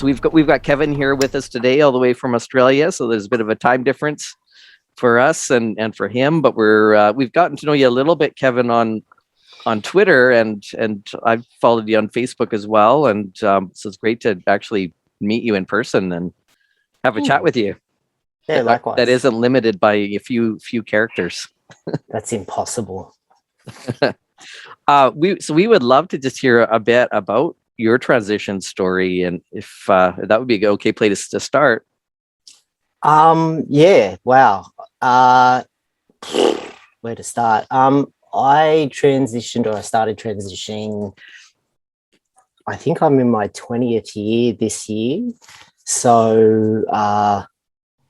So we've got Kevin here with us today, all the way from Australia. So there's a bit of a time difference for us and for him, but we've gotten to know you a little bit, Kevin, on Twitter, and I've followed you on Facebook as well. And so it's great to actually meet you in person and have a chat with you. Yeah, likewise. That isn't limited by a few characters. That's impossible. We would love to just hear a bit about your transition story, and if that would be an okay place to start. Yeah, wow. Where to start? I started transitioning, I think I'm in my 20th year this year. So I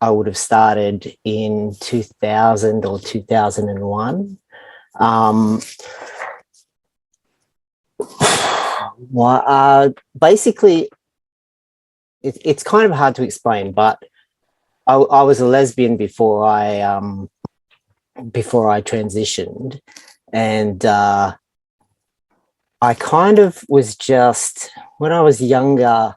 would have started in 2000 or 2001. Basically, it's kind of hard to explain, but I was a lesbian before I transitioned, and I kind of was just, when I was younger,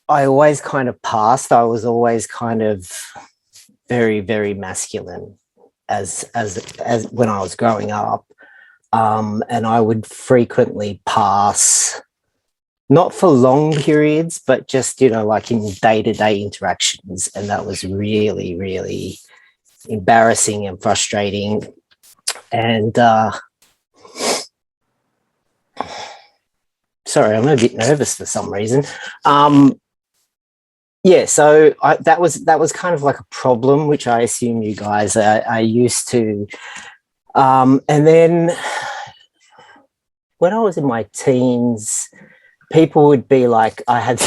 I always kind of passed. I was always kind of very, very masculine as when I was growing up. And I would frequently pass, not for long periods, but just, like in day-to-day interactions. And that was really, really embarrassing and frustrating. And sorry, I'm a bit nervous for some reason. Yeah, so that was kind of like a problem, which I assume you guys are used to. And then when I was in my teens, people would be like, I had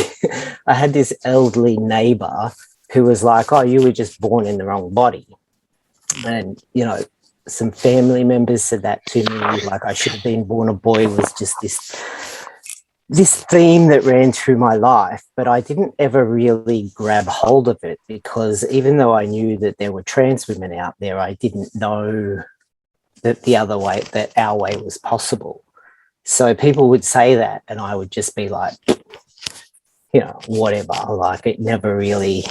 this elderly neighbor who was like, "Oh, you were just born in the wrong body." And, some family members said that to me, like I should have been born a boy. Was just this theme that ran through my life, but I didn't ever really grab hold of it, because even though I knew that there were trans women out there, I didn't know that our way was possible. So people would say that, and I would just be like, whatever. Like, it never really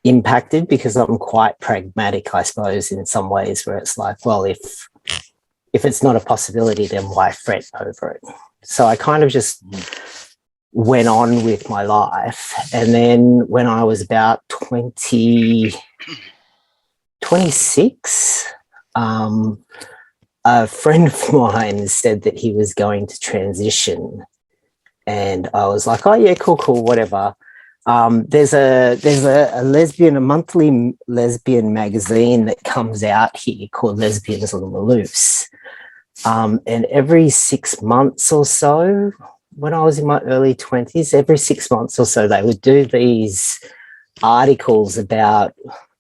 impacted, because I'm quite pragmatic, I suppose, in some ways, where it's like, well, if it's not a possibility, then why fret over it? So I kind of just went on with my life. And then when I was about 26, a friend of mine said that he was going to transition. And I was like, oh, yeah, cool, whatever. There's a monthly lesbian magazine that comes out here called Lesbians on the Loose. And every 6 months or so, when I was in my early 20s, every 6 months or so, they would do these articles about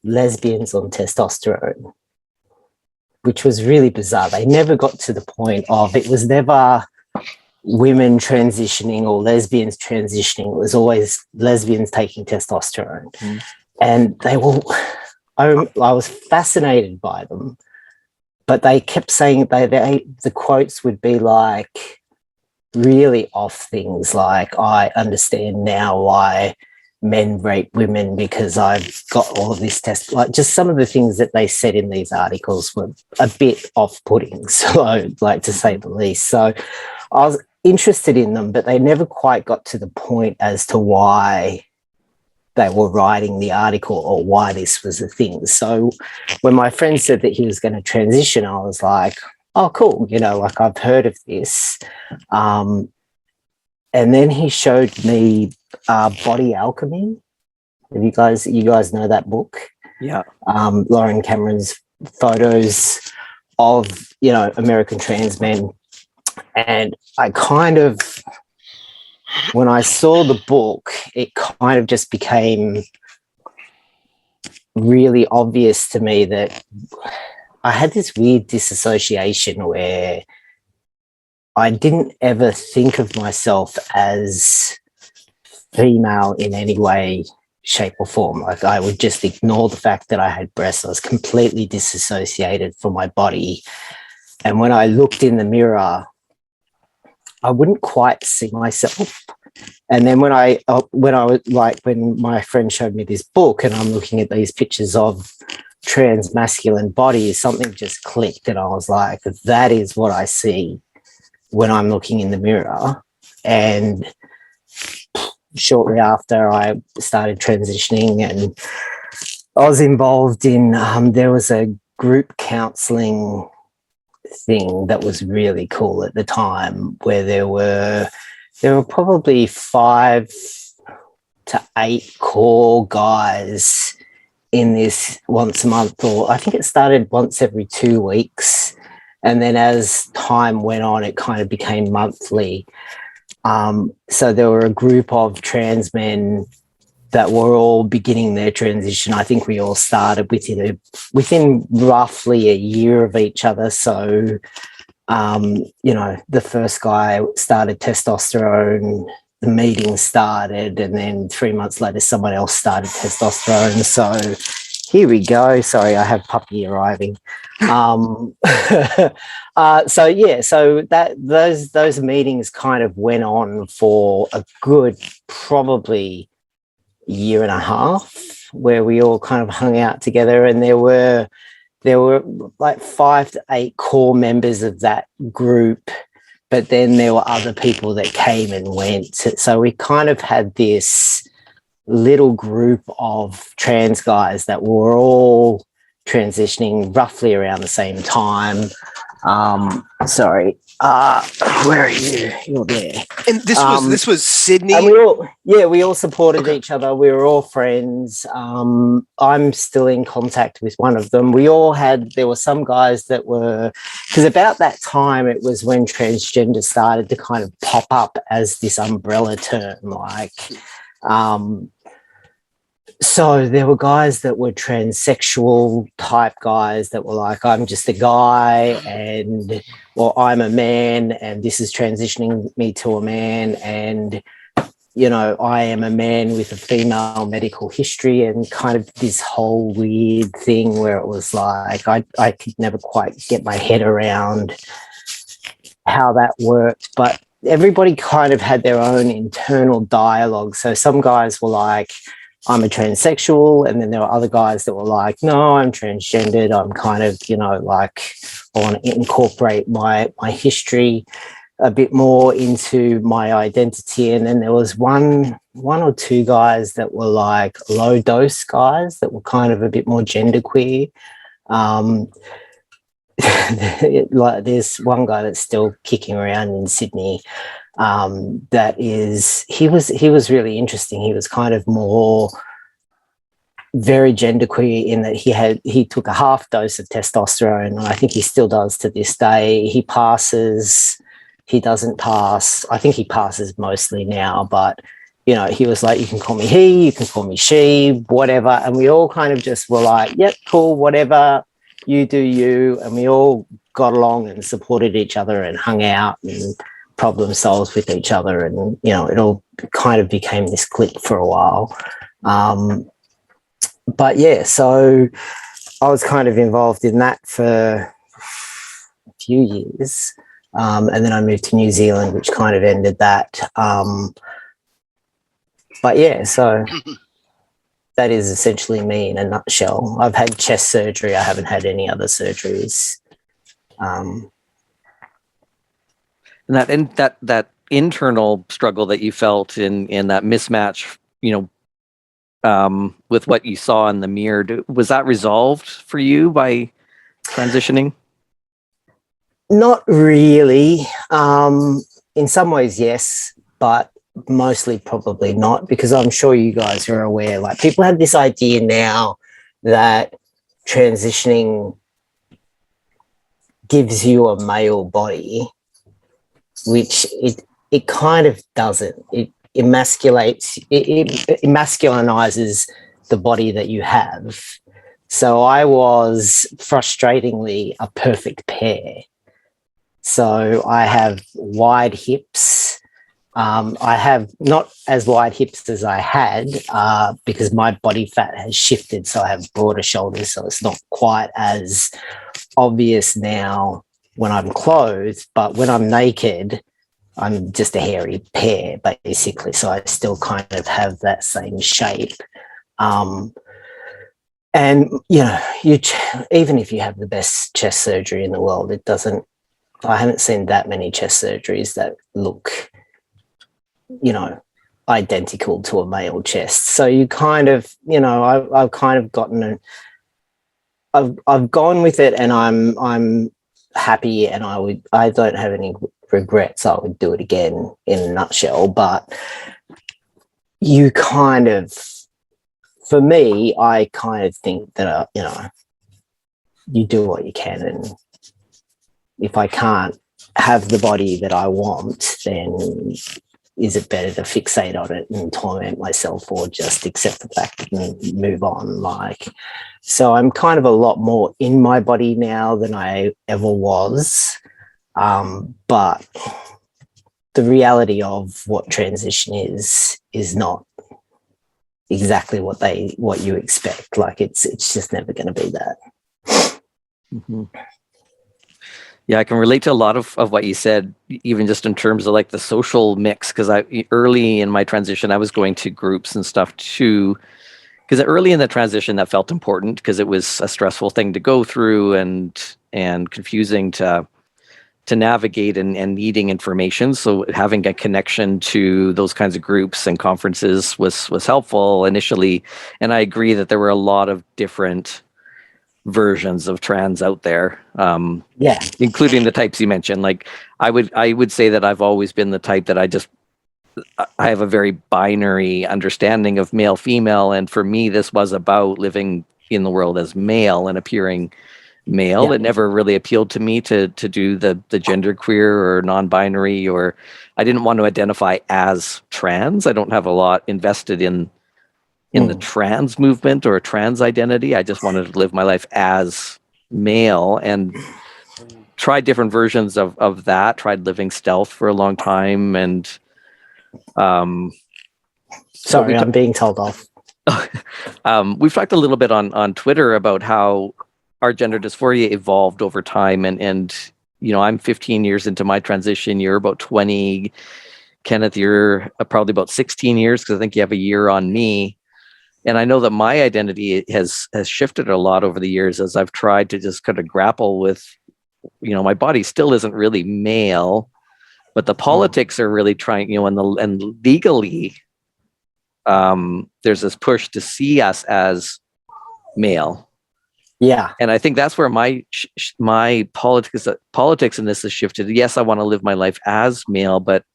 lesbians on testosterone, which was really bizarre. They never got to the point of, it was never women transitioning or lesbians transitioning. It was always lesbians taking testosterone. And they were, I was fascinated by them. But they kept saying the quotes would be like really off things, like, I understand now why men rape women because I've got all of this test. Like, just some of the things that they said in these articles were a bit off-putting, so, like, to say the least. So I was interested in them, but they never quite got to the point as to why they were writing the article or why this was a thing. So when my friend said that he was going to transition, I was like, oh, cool, like, I've heard of this. And then he showed me Body Alchemy. You guys know that book? Yeah. Lauren Cameron's photos of, American trans men. And I kind of, when I saw the book, it kind of just became really obvious to me that I had this weird dissociation where I didn't ever think of myself as female in any way, shape or form. Like, I would just ignore the fact that I had breasts. I was completely disassociated from my body. And when I looked in the mirror, I wouldn't quite see myself. And then when my friend showed me this book and I'm looking at these pictures of trans masculine bodies, something just clicked and I was like, that is what I see when I'm looking in the mirror. And shortly after I started transitioning, and I was involved in, there was a group counselling thing that was really cool at the time, where there were probably 5 to 8 core guys in this once a month, or I think it started once every 2 weeks. And then as time went on, it kind of became monthly. So there were a group of trans men that were all beginning their transition. I think we all started within roughly a year of each other. So, the first guy started testosterone, the meeting started, and then 3 months later, someone else started testosterone. So here we go. Sorry, I have puppy arriving. So those meetings kind of went on for a good probably year and a half, where we all kind of hung out together, and there were like 5 to 8 core members of that group, but then there were other people that came and went. So we kind of had this little group of trans guys that were all transitioning roughly around the same time. Sorry, where are you? You're there. And this was Sydney. And we all supported each other. We were all friends. I'm still in contact with one of them. There were some guys that were, because about that time it was when transgender started to kind of pop up as this umbrella term, like. So there were guys that were transsexual type guys that were like, I'm just a guy, or I'm a man and this is transitioning me to a man, and I am a man with a female medical history, and kind of this whole weird thing where it was like I could never quite get my head around how that worked, but everybody kind of had their own internal dialogue. So some guys were like, I'm a transsexual, and then there were other guys that were like, no, I'm transgendered. I'm kind of, like, I want to incorporate my history a bit more into my identity. And then there was one or two guys that were like low dose guys that were kind of a bit more genderqueer. Like there's one guy that's still kicking around in Sydney. He was really interesting. He was kind of more very genderqueer in that he took a half dose of testosterone, and I think he still does to this day. He passes, he doesn't pass. I think he passes mostly now, but he was like, you can call me he, you can call me she, whatever. And we all kind of just were like, yep, cool, whatever, you do you. And we all got along and supported each other and hung out and problem solves with each other, and it all kind of became this clique for a while. But yeah, so I was kind of involved in that for a few years, and then I moved to New Zealand, which kind of ended that. But yeah, so that is essentially me in a nutshell. I've had chest surgery. I haven't had any other surgeries. And that internal struggle that you felt in that mismatch, with what you saw in the mirror, was that resolved for you by transitioning? Not really. In some ways, yes, but mostly probably not, because I'm sure you guys are aware, like, people have this idea now that transitioning gives you a male body, which it kind of doesn't. It masculinizes the body that you have. So I was frustratingly a perfect pair. So I have wide hips. I have not as wide hips as I had, because my body fat has shifted. So I have broader shoulders. So it's not quite as obvious now when I'm clothed, but when I'm naked, I'm just a hairy pear, basically. So I still kind of have that same shape. And, you know, even if you have the best chest surgery in the world, it doesn't, I haven't seen that many chest surgeries that look, you know, identical to a male chest. So you kind of, you know, I've kind of gotten, I've gone with it, and I'm happy, and I don't have any regrets. I would do it again in a nutshell. But you kind of, for me, I kind of think that, you know, you do what you can, and if I can't have the body that I want, then is it better to fixate on it and torment myself, or just accept the fact and move on? Like, so I'm kind of a lot more in my body now than I ever was. But the reality of what transition is not exactly what you expect. Like, it's just never going to be that. Mm-hmm. Yeah, I can relate to a lot of what you said, even just in terms of like the social mix, because early in my transition, I was going to groups and stuff too, because early in the transition that felt important because it was a stressful thing to go through and confusing to navigate and needing information. So having a connection to those kinds of groups and conferences was helpful initially. And I agree that there were a lot of different versions of trans out there, including the types you mentioned. Like I would say that I've always been the type that I have a very binary understanding of male female, and for me this was about living in the world as male and appearing male. It never really appealed to me to do the gender queer or non-binary, or I didn't want to identify as trans. I don't have a lot invested in the trans movement or trans identity. I just wanted to live my life as male and tried different versions of that, tried living stealth for a long time. And sorry, I'm being told off. We've talked a little bit on Twitter about how our gender dysphoria evolved over time. And you know, I'm 15 years into my transition. You're about 20. Kenneth, you're probably about 16 years, because I think you have a year on me. And I know that my identity has shifted a lot over the years as I've tried to just kind of grapple with, you know, my body still isn't really male, but the politics are really trying, you know, and legally, there's this push to see us as male. Yeah. And I think that's where my politics in this has shifted. Yes, I want to live my life as male, but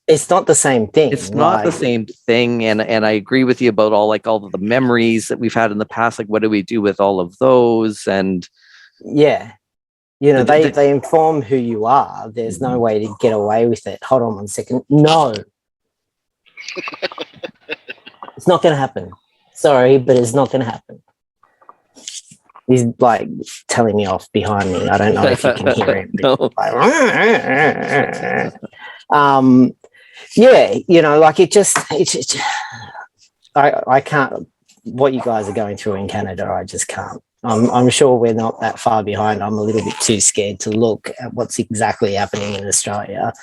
it's not the same thing. It's not the same thing. And I agree with you about all of the memories that we've had in the past. Like, what do we do with all of those? And yeah, you know, they inform who you are. There's no way to get away with it. Hold on one second. No. It's not going to happen. Sorry, but it's not going to happen. He's like telling me off behind me. I don't know if you can hear him. No. Like, yeah, you know, like it's I can't, what you guys are going through in Canada, I just can't. I'm sure we're not that far behind. I'm a little bit too scared to look at what's exactly happening in Australia.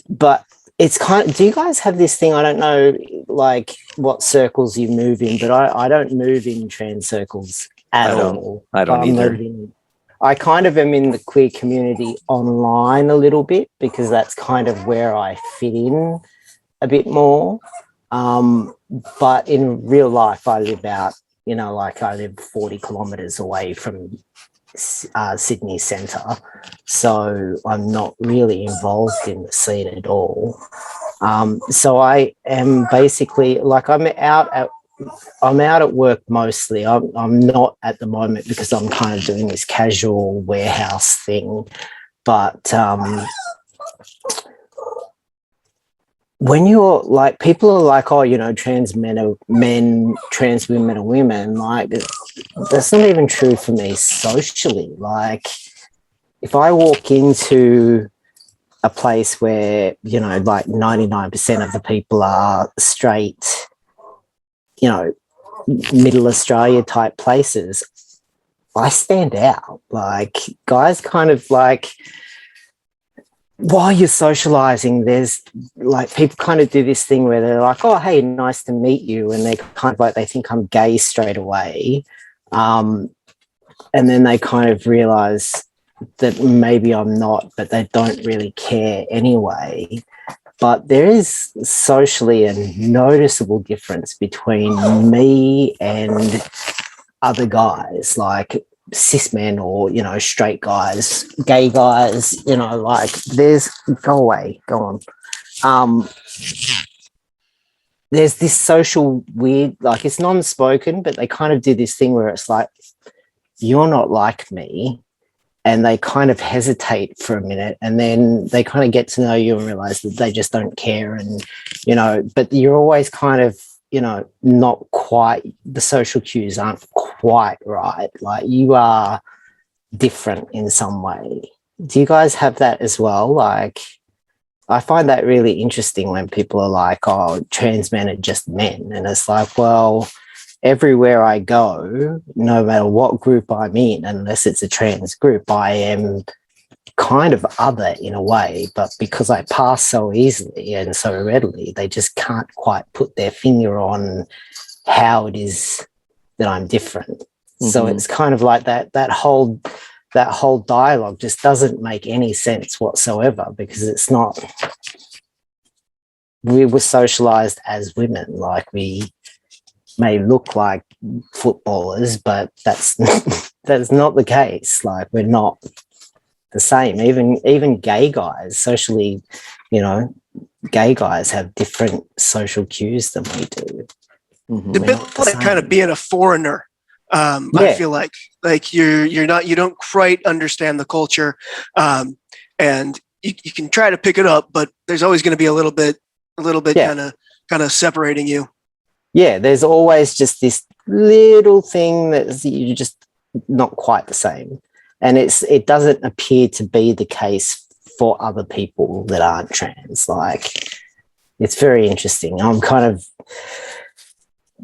But it's kind of, do you guys have this thing? I don't know, like, what circles you move in, but I don't move in trans circles at all. I don't either. I kind of am in the queer community online a little bit, because that's kind of where I fit in a bit more. But in real life, I live out, you know, like I live 40 kilometres away from Sydney centre. So I'm not really involved in the scene at all. So I am basically, like, I'm out at work mostly. I'm not at the moment, because I'm kind of doing this casual warehouse thing. But when you're like, people are like, oh, you know, trans men are men, trans women are women. Like, that's not even true for me socially. Like, if I walk into a place where, you know, like 99% of the people are straight, you know, middle Australia type places, I stand out. Like, guys kind of like, while you're socializing, there's like people kind of do this thing where they're like, oh, hey, nice to meet you. And they kind of like, they think I'm gay straight away. And then they kind of realize that maybe I'm not, but they don't really care anyway. But there is socially a noticeable difference between me and other guys, like cis men or, you know, straight guys, gay guys, you know, like there's, go away, go on. There's this social weird, like it's non-spoken, but they kind of do this thing where it's like, you're not like me. And they kind of hesitate for a minute, and then they kind of get to know you and realize that they just don't care. And, you know, but you're always kind of, you know, not quite, the social cues aren't quite right. Like you are different in some way. Do you guys have that as well? Like, I find that really interesting when people are like, oh, trans men are just men. And it's like, well, everywhere I go, no matter what group I'm in, unless it's a trans group, I am kind of other in a way. But because I pass so easily and so readily, they just can't quite put their finger on how it is that I'm different. Mm-hmm. So it's kind of like that whole dialogue just doesn't make any sense whatsoever, because it's not, we were socialized as women, like we may look like footballers, but that's not the case. Like we're not the same. Even gay guys, socially, you know, gay guys have different social cues than we do. Mm-hmm. It's a bit like kind of being a foreigner. I feel like you don't quite understand the culture, and you can try to pick it up, but there's always going to be a little bit kind of separating you. Yeah, there's always just this little thing that you're just not quite the same. And it doesn't appear to be the case for other people that aren't trans. Like, it's very interesting. I'm kind of,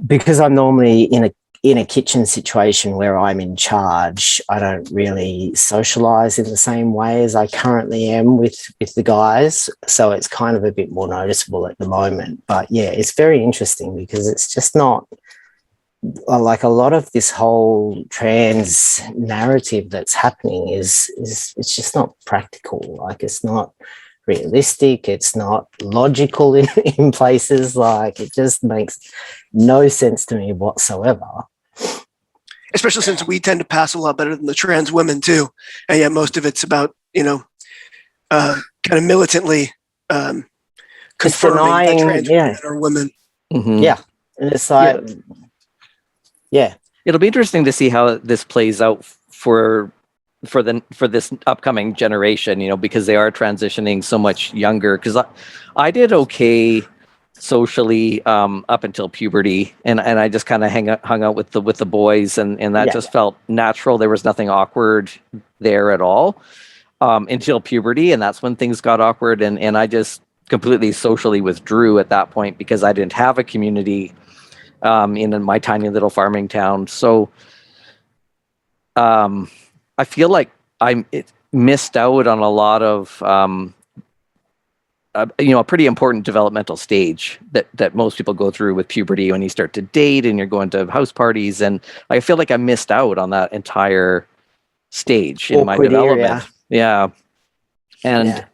because I'm normally in a kitchen situation where I'm in charge, I don't really socialize in the same way as I currently am with the guys. So it's kind of a bit more noticeable at the moment. But yeah, it's very interesting because it's just not like a lot of this whole trans narrative that's happening is it's just not practical. Like it's not realistic, it's not logical in places. Like it just makes no sense to me whatsoever. Especially since we tend to pass a lot better than the trans women too, and yet most of it's about, you know, kind of militantly confirming that trans women are women. Mm-hmm. Yeah, and it's like, yeah, it'll be interesting to see how this plays out for this upcoming generation, you know, because they are transitioning so much younger. Because I did okay socially up until puberty, and I just kind of hung out with the boys, and that just felt natural. There was nothing awkward there at all until puberty, and that's when things got awkward, and I just completely socially withdrew at that point because I didn't have a community in my tiny little farming town. So I feel like I missed out on a lot of, you know, a pretty important developmental stage that most people go through with puberty when you start to date and you're going to house parties. And I feel like I missed out on that entire stage in my development. Area. Yeah. And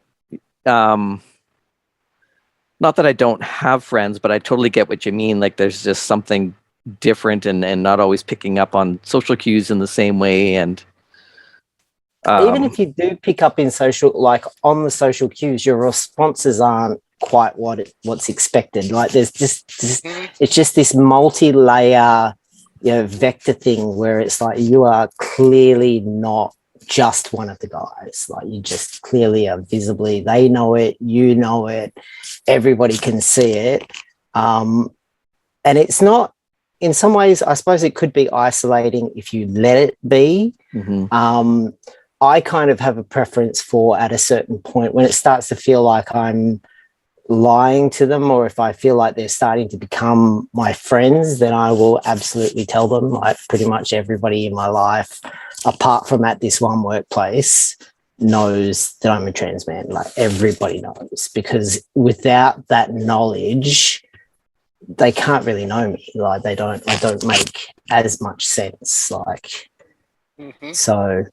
not that I don't have friends, but I totally get what you mean. Like there's just something different and not always picking up on social cues in the same way. And even if you do pick up in social, like on the social cues, your responses aren't quite what's expected. Like there's just it's just this multi-layer, you know, vector thing where it's like you are clearly not just one of the guys. Like you just clearly are visibly, they know it, you know it, everybody can see it. And it's not, in some ways, I suppose it could be isolating if you let it be. Mm-hmm. I kind of have a preference for, at a certain point, when it starts to feel like I'm lying to them, or if I feel like they're starting to become my friends, then I will absolutely tell them, like pretty much everybody in my life, apart from at this one workplace, knows that I'm a trans man. Like everybody knows, because without that knowledge, they can't really know me. Like I don't make as much sense. Like, so.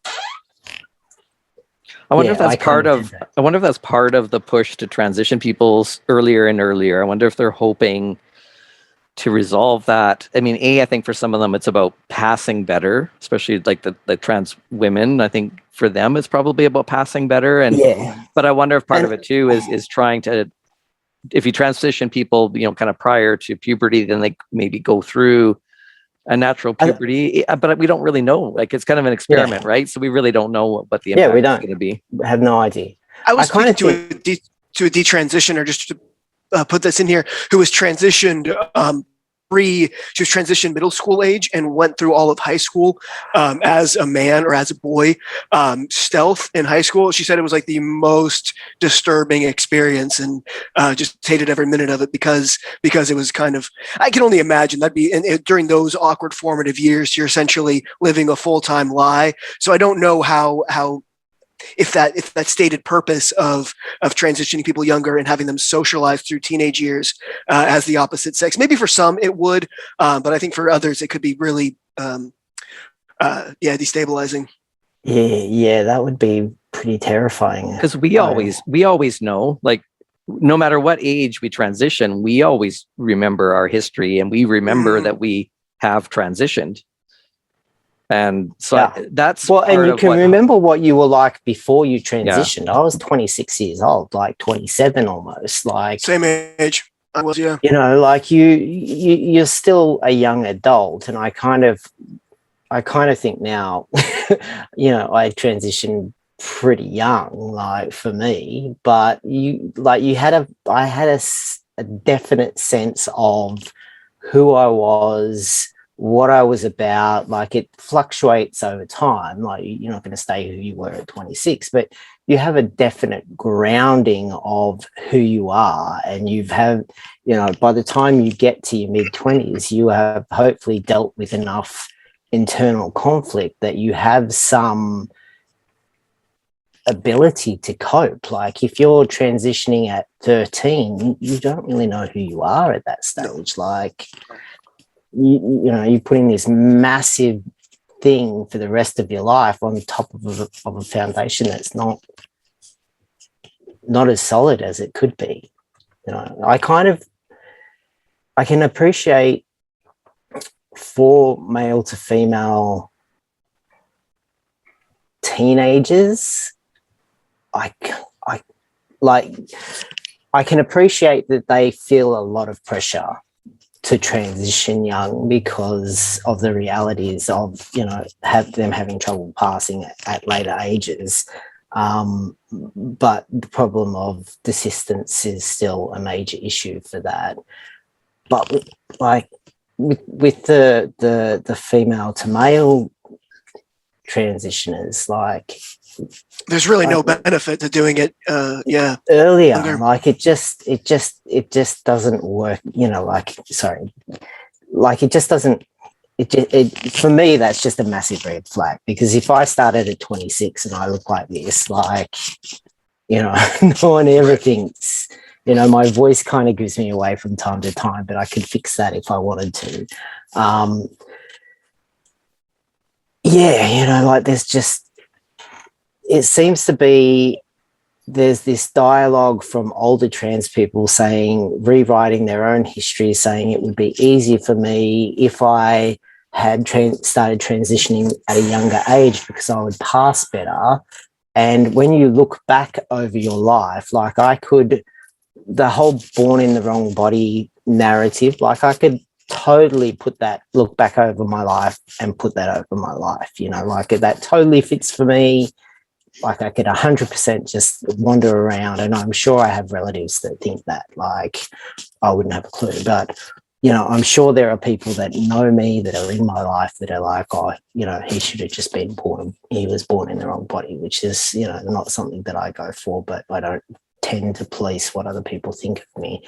I wonder Yeah, if that's I part kinda of. did that. I wonder if that's part of the push to transition people earlier and earlier. I wonder if they're hoping to resolve that. I mean, I think for some of them it's about passing better, especially like the trans women. I think for them it's probably about passing better. And Yeah. but I wonder if part of And it too is trying to, if you transition people, kind of prior to puberty, then they maybe go through a natural puberty. But we don't really know. Like it's kind of an experiment, right? So we really don't know what the impact we is don't going to be. have no idea. I was kind speaking of to a detransitioner, just to put this in here, who was transitioned she was transitioned middle school age and went through all of high school as a man or as a boy, stealth in high school. She said it was like the most disturbing experience, and just hated every minute of it because it was kind of, I can only imagine that'd be during those awkward formative years, you're essentially living a full-time lie. So I don't know how if that stated purpose of transitioning people younger and having them socialize through teenage years as the opposite sex. Maybe for some it would, but I think for others it could be really destabilizing. Yeah, that would be pretty terrifying. Because we always know, like, no matter what age we transition, we always remember our history and we remember that we have transitioned. And so that's and you can remember what you were like before you transitioned. I was 26 years old, like 27 almost, like same age I was. Yeah, like you're still a young adult, and I kind of think now, I transitioned pretty young, like for me, but I had a definite sense of who I was, what I was about. Like it fluctuates over time. Like you're not going to stay who you were at 26, but you have a definite grounding of who you are, and by the time you get to your mid-20s, you have hopefully dealt with enough internal conflict that you have some ability to cope. Like if you're transitioning at 13, you don't really know who you are at that stage. Like you're putting this massive thing for the rest of your life on top of a foundation that's not as solid as it could be. I can appreciate for male to female teenagers, I can appreciate that they feel a lot of pressure to transition young because of the realities of them having trouble passing at later ages. But the problem of desistance is still a major issue for that. But with the female to male transitioners, like there's really no benefit to doing it earlier. younger. Like it just doesn't work. It just doesn't. For me, that's just a massive red flag, because if I started at 26 and I look like this, no one ever thinks. My voice kind of gives me away from time to time, but I could fix that if I wanted to. It seems to be, there's this dialogue from older trans people rewriting their own history, saying it would be easier for me if I had started transitioning at a younger age because I would pass better. And when you look back over your life, the whole born in the wrong body narrative, I could totally look back over my life and put that over my life, that totally fits for me. I could 100% just wander around, and I'm sure I have relatives that think that, I wouldn't have a clue, but I'm sure there are people that know me, that are in my life, that are like, oh, he should have just been born. He was born in the wrong body, which is, not something that I go for, but I don't tend to police what other people think of me.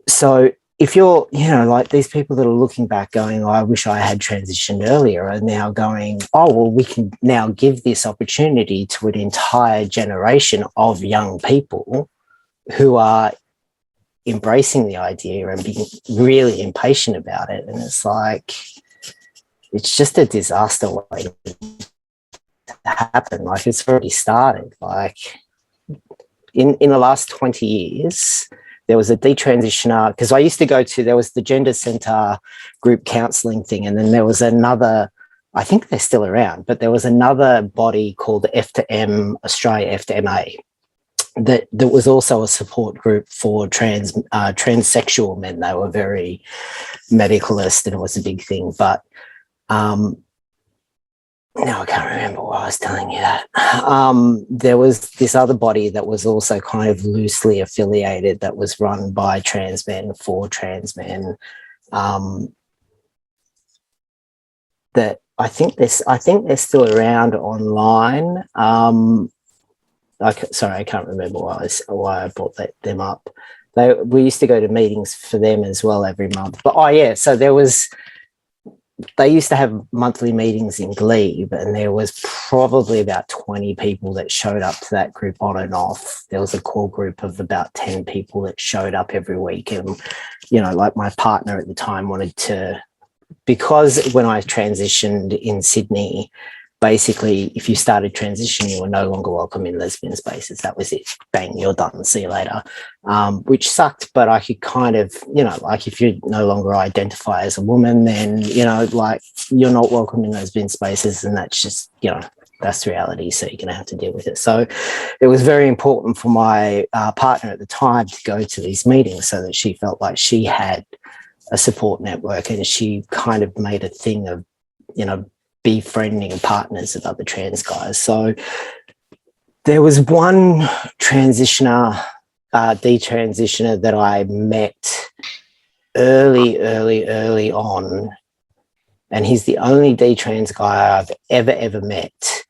So if you're, like these people that are looking back going, oh, I wish I had transitioned earlier, are now going, oh, well, we can now give this opportunity to an entire generation of young people who are embracing the idea and being really impatient about it. And it's like, it's just a disaster waiting to happen. Like, it's already started. Like, in the last 20 years, there was a detransitioner, because I used to go to, there was the Gender Centre group counselling thing, and then there was another, I think they're still around, but there was another body called F to M Australia, F to MA, that was also a support group for transsexual men. They were very medicalist, and it was a big thing. But no, I can't remember why I was telling you that. There was this other body that was also kind of loosely affiliated, that was run by trans men for trans men. That I think they're still around online. Sorry, I can't remember why I brought them up. We used to go to meetings for them as well every month. But so they used to have monthly meetings in Glebe, and there was probably about 20 people that showed up to that group on and off. There was a core group of about 10 people that showed up every week. And, like my partner at the time wanted to, because when I transitioned in Sydney, basically, if you started transitioning, you were no longer welcome in lesbian spaces. That was it. Bang, you're done. See you later. Which sucked, but I could kind of, like if you no longer identify as a woman, then, like you're not welcome in lesbian spaces, and that's just, that's reality. So you're going to have to deal with it. So it was very important for my partner at the time to go to these meetings so that she felt like she had a support network, and she kind of made a thing of, befriending partners of other trans guys. So there was one detransitioner that I met early on, and he's the only detrans guy I've ever met.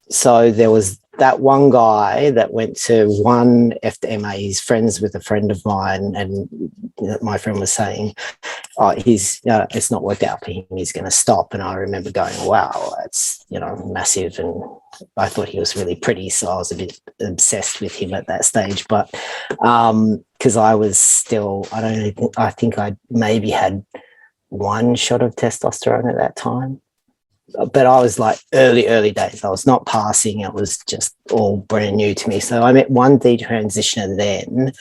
So there was that one guy that went to one FMA. He's friends with a friend of mine, and my friend was saying, oh, it's not worked out for him, he's going to stop. And I remember going, wow, that's, massive. And I thought he was really pretty, so I was a bit obsessed with him at that stage. But because I was still, I think I maybe had one shot of testosterone at that time. But I was like early days. I was not passing. It was just all brand new to me. So I met one detransitioner then.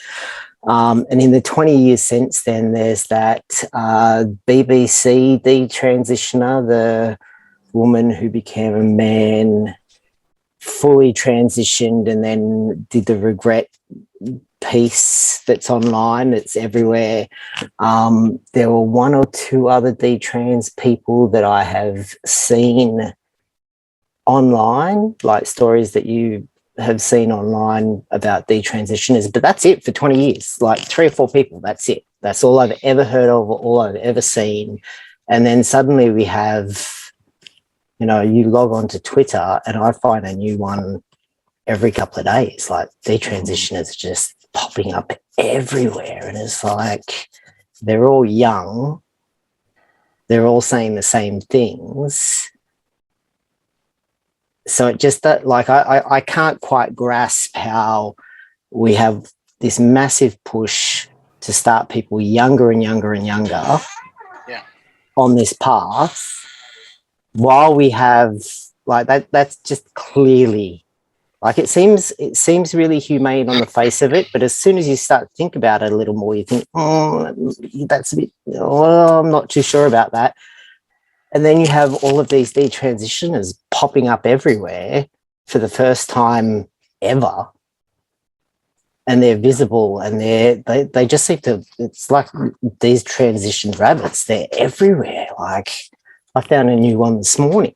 And in the 20 years since then, there's that BBC detransitioner, the woman who became a man, fully transitioned, and then did the regret piece that's online, it's everywhere. There were one or two other detrans people that I have seen online, like stories that you have seen online about detransitioners, but that's it for 20 years, like 3 or 4 people, that's it. That's all I've ever heard of, all I've ever seen. And then suddenly we have, you log on to Twitter and I find a new one every couple of days, like detransitioners just popping up everywhere. And it's like, they're all young, they're all saying the same things. So it just that, like, I can't quite grasp how we have this massive push to start people younger and younger and younger on this path, while we have like that's just clearly, like, it seems really humane on the face of it, but as soon as you start to think about it a little more, you think, oh, that's a bit, I'm not too sure about that. And then you have all of these detransitioners popping up everywhere for the first time ever, and they're visible, and they just seem to, it's like these transitioned rabbits, they're everywhere. Like, I found a new one this morning.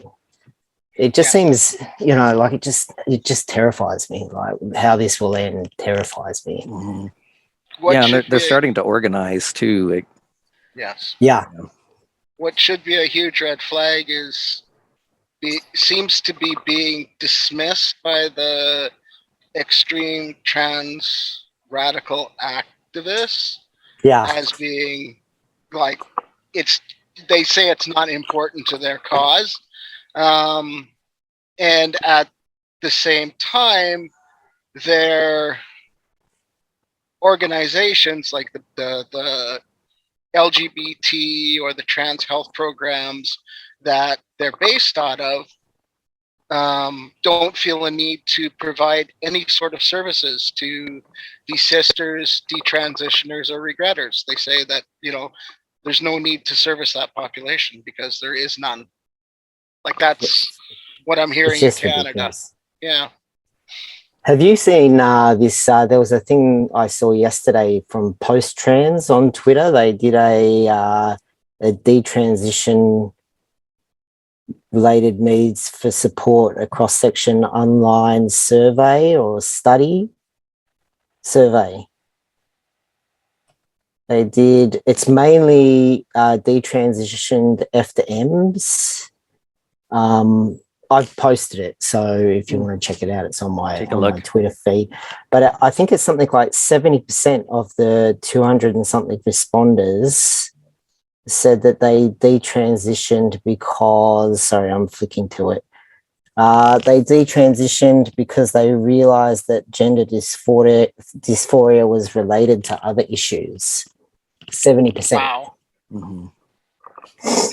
It just seems, like it just terrifies me. Like, how this will end terrifies me. Mm-hmm. And they're starting to organize too. Like, yes. Yeah. What should be a huge red flag seems to be being dismissed by the extreme trans radical activists. Yeah. as being like they say it's not important to their cause, and at the same time, their organizations like the LGBT or the trans health programs that they're based out of don't feel a need to provide any sort of services to desisters, detransitioners, or regretters. They say that, there's no need to service that population because there is none. Like, that's what I'm It's hearing in just Canada. ridiculous. Yeah. Have you seen this? There was a thing I saw yesterday from Post Trans on Twitter. They did a detransition related needs for support, a cross section online survey or survey. They did. It's mainly detransitioned F to M's. I've posted it, so if you want to check it out, it's on my Twitter feed. But I think it's something like 70% of the 200 and something responders said that they detransitioned because, sorry, I'm flicking to it. They detransitioned because they realized that gender dysphoria was related to other issues. 70%. Wow. Mm-hmm.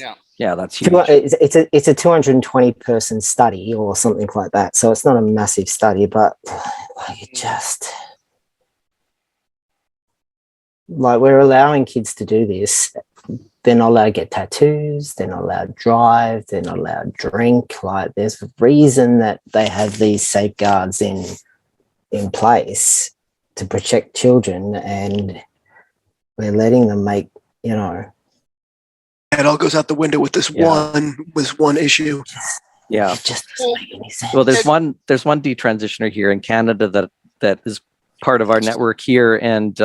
Yeah. Yeah, that's huge. It's a 220 person study or something like that. So it's not a massive study, but like it just like we're allowing kids to do this. They're not allowed to get tattoos. They're not allowed to drive. They're not allowed to drink. Like there's a reason that they have these safeguards in place to protect children, and we're letting them make, It all goes out the window with this one issue. Yeah. It just doesn't make any sense. Well, there's one detransitioner here in Canada that is part of our network here, and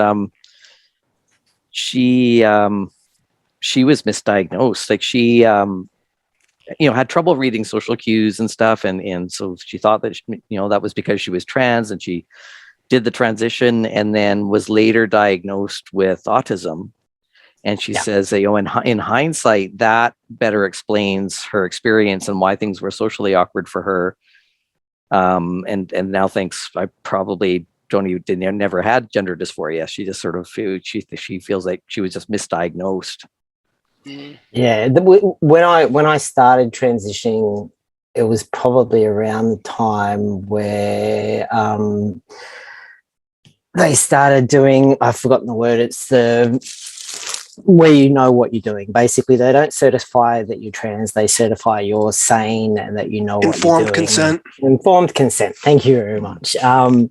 she was misdiagnosed. Like she had trouble reading social cues and stuff, and so she thought that that was because she was trans, and she did the transition and then was later diagnosed with autism. And she says, in hindsight, that better explains her experience and why things were socially awkward for her. And now thinks I probably never had gender dysphoria. She just sort of she feels like she was just misdiagnosed. Yeah, when I started transitioning, it was probably around the time where they started doing, I've forgotten the word, it's where you know what you're doing. Basically, they don't certify that you're trans, they certify you're sane and that you know what you're doing. Informed consent. Thank you very much. It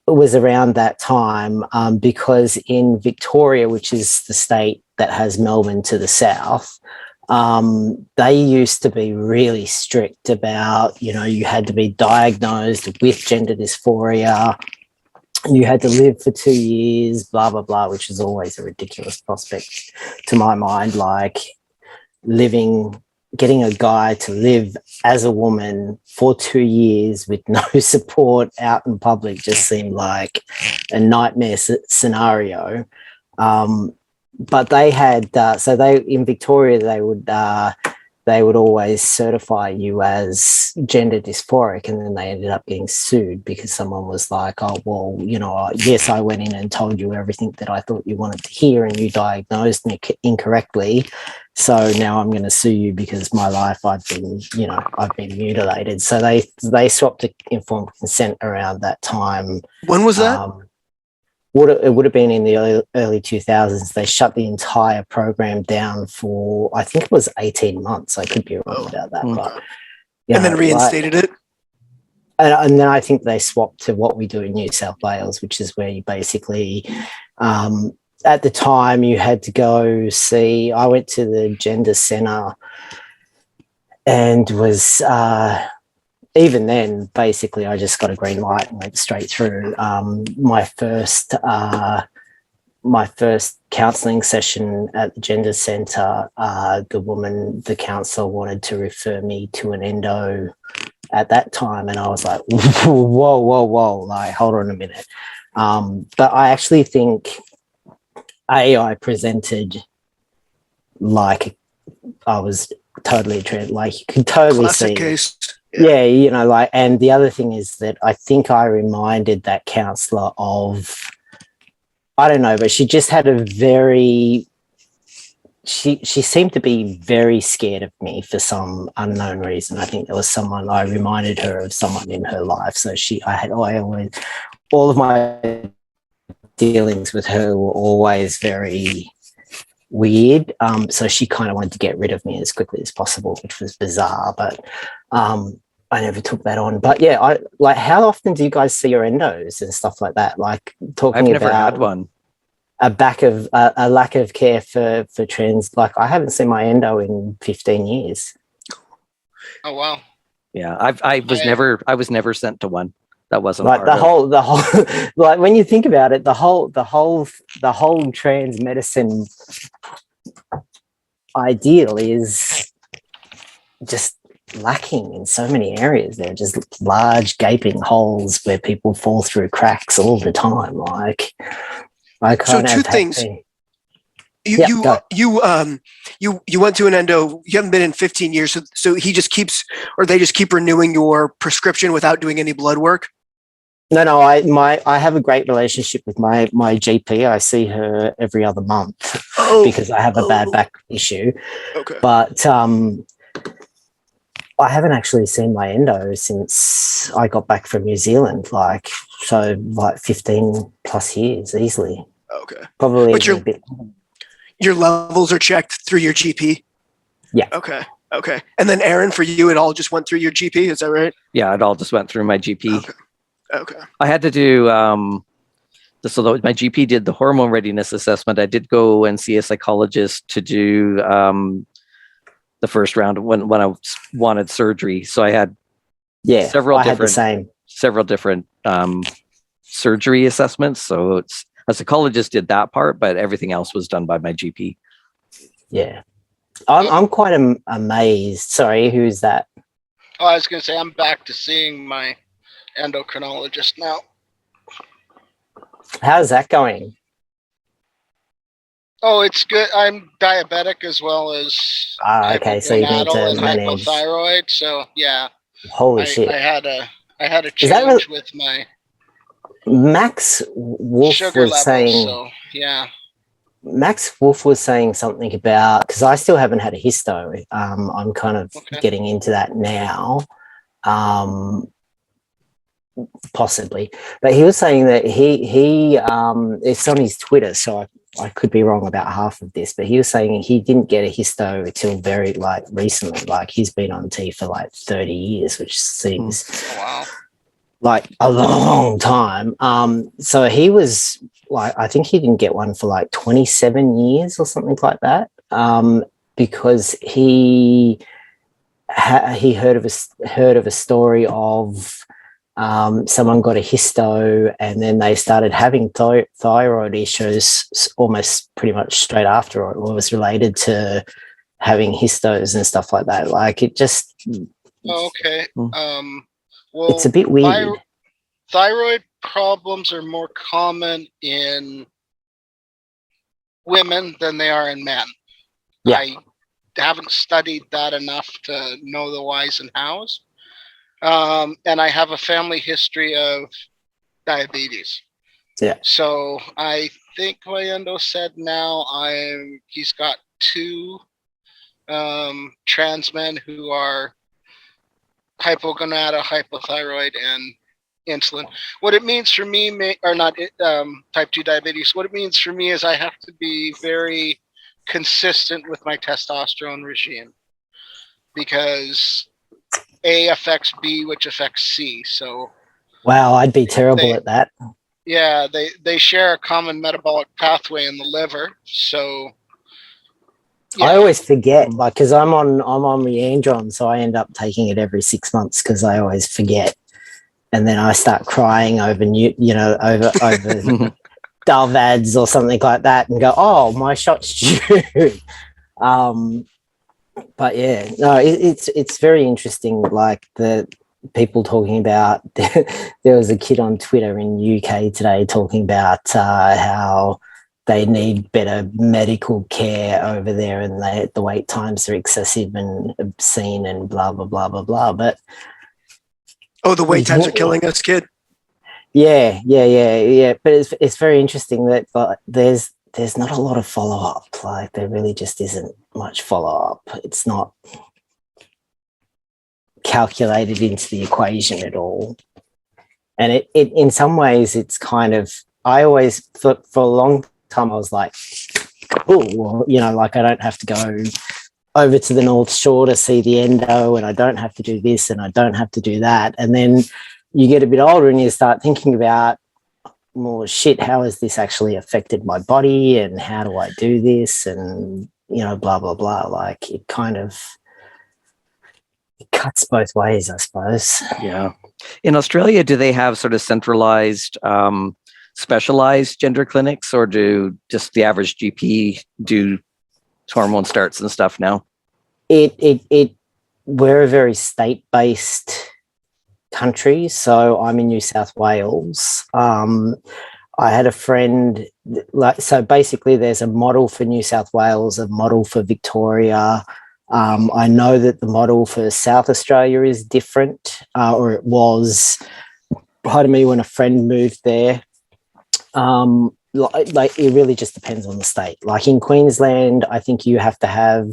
was around that time because in Victoria, which is the state that has Melbourne to the south, they used to be really strict about, you had to be diagnosed with gender dysphoria. You had to live for 2 years, blah, blah, blah, which is always a ridiculous prospect to my mind. Like getting a guy to live as a woman for 2 years with no support out in public just seemed like a nightmare scenario. But they had, in Victoria, they would always certify you as gender dysphoric, and then they ended up getting sued because someone was like, oh, well, yes, I went in and told you everything that I thought you wanted to hear and you diagnosed me incorrectly. So now I'm going to sue you because my life I've been mutilated. So they swapped to informed consent around that time. When was that? It would have been in the early 2000s. They shut the entire program down for, I think it was 18 months. I could be wrong about that. But, and then reinstated it? And then I think they swapped to what we do in New South Wales, which is where you basically, at the time you had to go see, I went to the gender centre and was... even then, basically, I just got a green light and went straight through. My first counselling session at the gender centre, the counsellor wanted to refer me to an endo at that time, and I was like, whoa, like, hold on a minute. But I actually think AI presented like I was totally like you could totally Classic see. case. Yeah, you know, like, and the other thing is that I think I reminded that counselor of, I don't know, but she just had a very, she seemed to be very scared of me for some unknown reason. I think there was someone, I reminded her of someone in her life. So I always, all of my dealings with her were always very weird. So she kind of wanted to get rid of me as quickly as possible, which was bizarre, but I never took that on. But yeah, I like, how often do you guys see your endos and stuff like that? Like talking I've never about had one. a lack of care for trans. Like I haven't seen my endo in 15 years. Oh wow. Yeah, I was never sent to one. That wasn't Like part of. the whole like when you think about it, the whole trans medicine ideal is just lacking in so many areas. There are just large gaping holes where people fall through cracks all the time. Like I So kind two of things. Yeah, You went to an endo. You haven't been in 15 years, so he just keeps, or they just keep renewing your prescription without doing any blood work. No, I have a great relationship with my GP. I see her every other month because I have a bad back issue. Okay. But I haven't actually seen my endo since I got back from New Zealand, like 15 plus years easily. Okay. Probably But even a bit. your levels are checked through your GP? Yeah. Okay. And then Aaron, for you, it all just went through your GP, is that right? Yeah, it all just went through my GP. Okay. I had to do this, although my GP did the hormone readiness assessment. I did go and see a psychologist to do the first round when I wanted surgery. So I had several different surgery assessments. So it's a psychologist did that part, but everything else was done by my GP. Yeah. I'm quite amazed. Sorry, who's that? Oh, I was going to say I'm back to seeing my endocrinologist now. How's that going? Oh, it's good. I'm diabetic as well as okay, so you need to and manage. hypothyroid. So yeah, Holy shit! I had a change with my Max Wolf sugar was levels. saying. So yeah. Max Wolf was saying something about, because I still haven't had a histo. I'm kind of getting into that now. Possibly, but he was saying that he it's on his Twitter, so I could be wrong about half of this, but he was saying he didn't get a histo until very recently. Like he's been on T for 30 years, which seems like a long time. So he was I think he didn't get one for 27 years or something like that. Because he heard of a story of someone got a histo and then they started having thyroid issues almost pretty much straight after, it was related to having histos and stuff like that. Like it just okay. Well, it's a bit weird. Thyroid problems are more common in women than they are in men. Yeah. I haven't studied that enough to know the whys and hows. And I have a family history of diabetes. Yeah. So I think my endo said now he's got 2 trans men who are hypogonadal, hypothyroid, and insulin. What it means for me, or not type 2 diabetes, what it means for me is I have to be very consistent with my testosterone regime because A affects B, which affects C. So wow, I'd be terrible at that. Yeah, they share a common metabolic pathway in the liver. So yeah. I always forget, because I'm on Reandron, so I end up taking it every 6 months because I always forget, and then I start crying over over Dalvads or something like that, and go, "Oh, my shot's due." But yeah, no, it's very interesting. Like the people talking about, there was a kid on Twitter in UK today talking about how they need better medical care over there, and the wait times are excessive and obscene and blah blah blah blah blah. But the wait times are killing us, kid. Yeah. But it's very interesting that there's not a lot of follow up. Like there really just isn't much follow up. It's not calculated into the equation at all. And it in some ways it's kind of, I always thought for a long time I was like, cool, well, you know, like I don't have to go over to the North Shore to see the endo, and I don't have to do this and I don't have to do that. And then you get a bit older and you start thinking about, well, shit, how has this actually affected my body, and how do I do this, and, you know, blah, blah, blah. Like it kind of cuts both ways, I suppose. Yeah. In Australia, do they have sort of centralized, specialized gender clinics, or do just the average GP do hormone starts and stuff now? We're a very state-based country, so I'm in New South Wales. I had a friend, so basically there's a model for New South Wales, a model for Victoria. I know that the model for South Australia is different, or it was. Pardon me, when a friend moved there. Like it really just depends on the state. Like in Queensland, I think you have to have,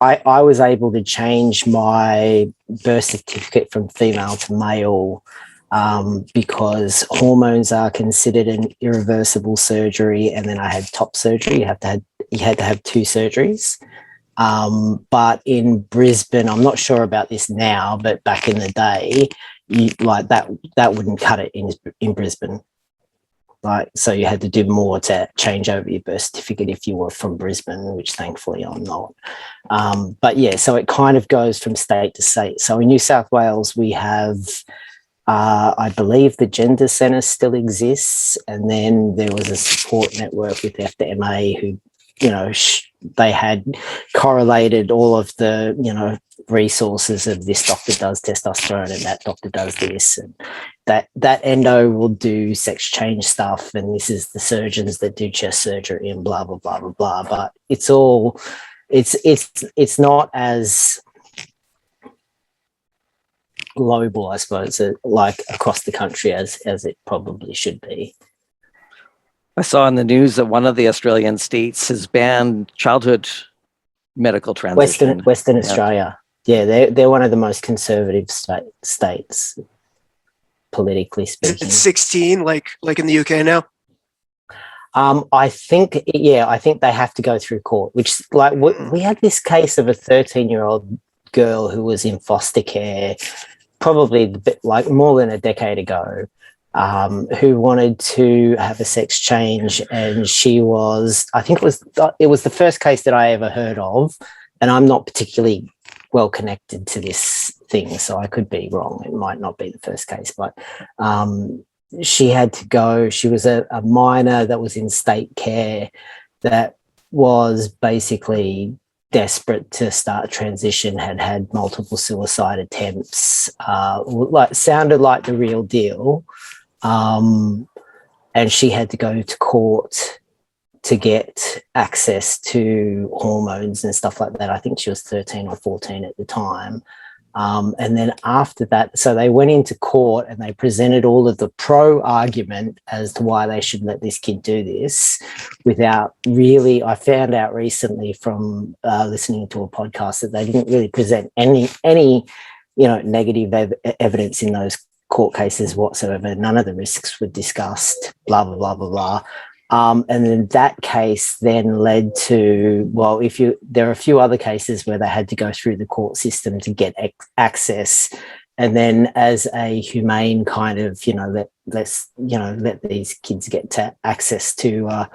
I was able to change my birth certificate from female to male because hormones are considered an irreversible surgery, and then I had top surgery. You had to have two surgeries. But in Brisbane, I'm not sure about this now, but back in the day, that wouldn't cut it in Brisbane. Like, so you had to do more to change over your birth certificate if you were from Brisbane, which thankfully I'm not. But yeah, so it kind of goes from state to state. So in New South Wales, we have, I believe the Gender Centre still exists. And then there was a support network with FDMA who, you know, they had correlated all of the, you know, resources of this doctor does testosterone and that doctor does this, and that endo will do sex change stuff, and this is the surgeons that do chest surgery and blah blah blah blah blah. But it's all it's not as global, I suppose, like across the country as it probably should be. I saw in the news that one of the Australian states has banned childhood medical transition. Western Australia. Yeah, they're one of the most conservative states, politically speaking. It's 16, like in the UK now. I think they have to go through court. Which, like, we had this case of a 13-year-old girl who was in foster care, probably like more than a decade ago, who wanted to have a sex change, and she was, I think it was the first case that I ever heard of, and I'm not particularly well connected to this thing, so I could be wrong. It might not be the first case, but she had to go. She was a minor that was in state care that was basically desperate to start transition, had multiple suicide attempts, sounded like the real deal. And she had to go to court to get access to hormones and stuff like that. I think she was 13 or 14 at the time. And then after that, so they went into court and they presented all of the pro argument as to why they should let this kid do this without really, I found out recently from listening to a podcast that they didn't really present any negative evidence in those court cases whatsoever. None of the risks were discussed, blah, blah, blah, blah, blah. And then that case then led to, there are a few other cases where they had to go through the court system to get access. And then as a humane kind of, let these kids get access to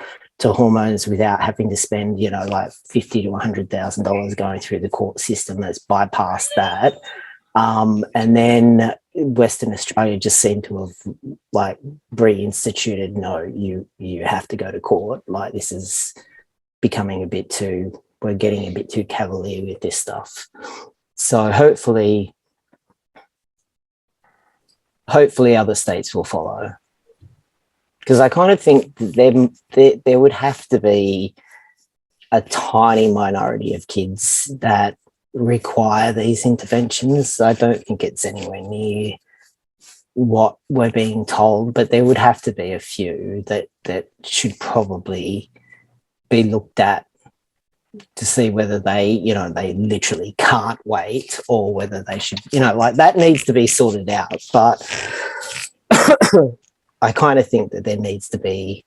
hormones without having to spend, like $50,000 to $100,000 going through the court system, that's bypassed that. And then Western Australia just seemed to have like reinstituted, no, you have to go to court. Like, this is becoming we're getting a bit too cavalier with this stuff. So hopefully other states will follow. because I kind of think there would have to be a tiny minority of kids that require these interventions. I don't think it's anywhere near what we're being told, but there would have to be a few that should probably be looked at to see whether they literally can't wait, or whether they should, like, that needs to be sorted out. But I kind of think that there needs to be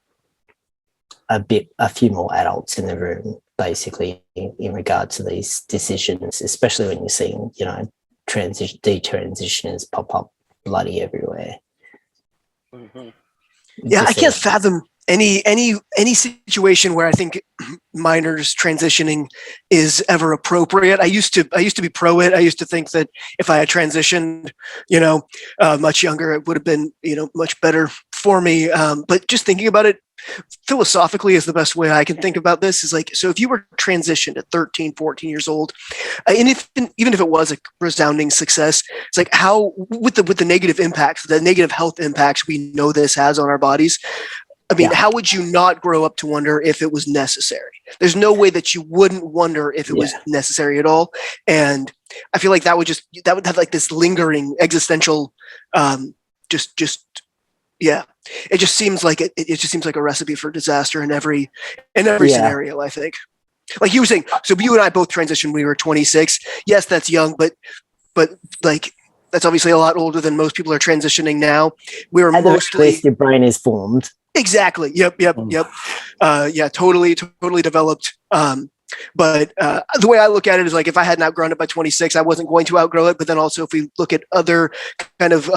a few more adults in the room, basically, in regard to these decisions, especially when you're seeing, detransitioners pop up bloody everywhere. Mhm. Yeah, I can't fathom any situation where I think minors transitioning is ever appropriate. I used to be pro it. I used to think that if I had transitioned, much younger, it would have been, much better for me. But just thinking about it philosophically is the best way I can think about this. Is like, so if you were transitioned at 13, 14 years old, and even if it was a resounding success, it's like, how, with the negative impacts, the negative health impacts we know this has on our bodies, I mean, how would you not grow up to wonder if it was necessary? There's no way that you wouldn't wonder if it was necessary at all. And I feel like that would have like this lingering existential, it just seems like it just seems like a recipe for disaster in every scenario, I think. Like you were saying, so you and I both transitioned when we were 26. Yes, that's young, but like, that's obviously a lot older than most people are transitioning now. We were mostly, at least your brain is formed. Exactly. Yep. Totally developed. But the way I look at it is like, if I hadn't outgrown it by 26, I wasn't going to outgrow it. But then also, if we look at other kind of,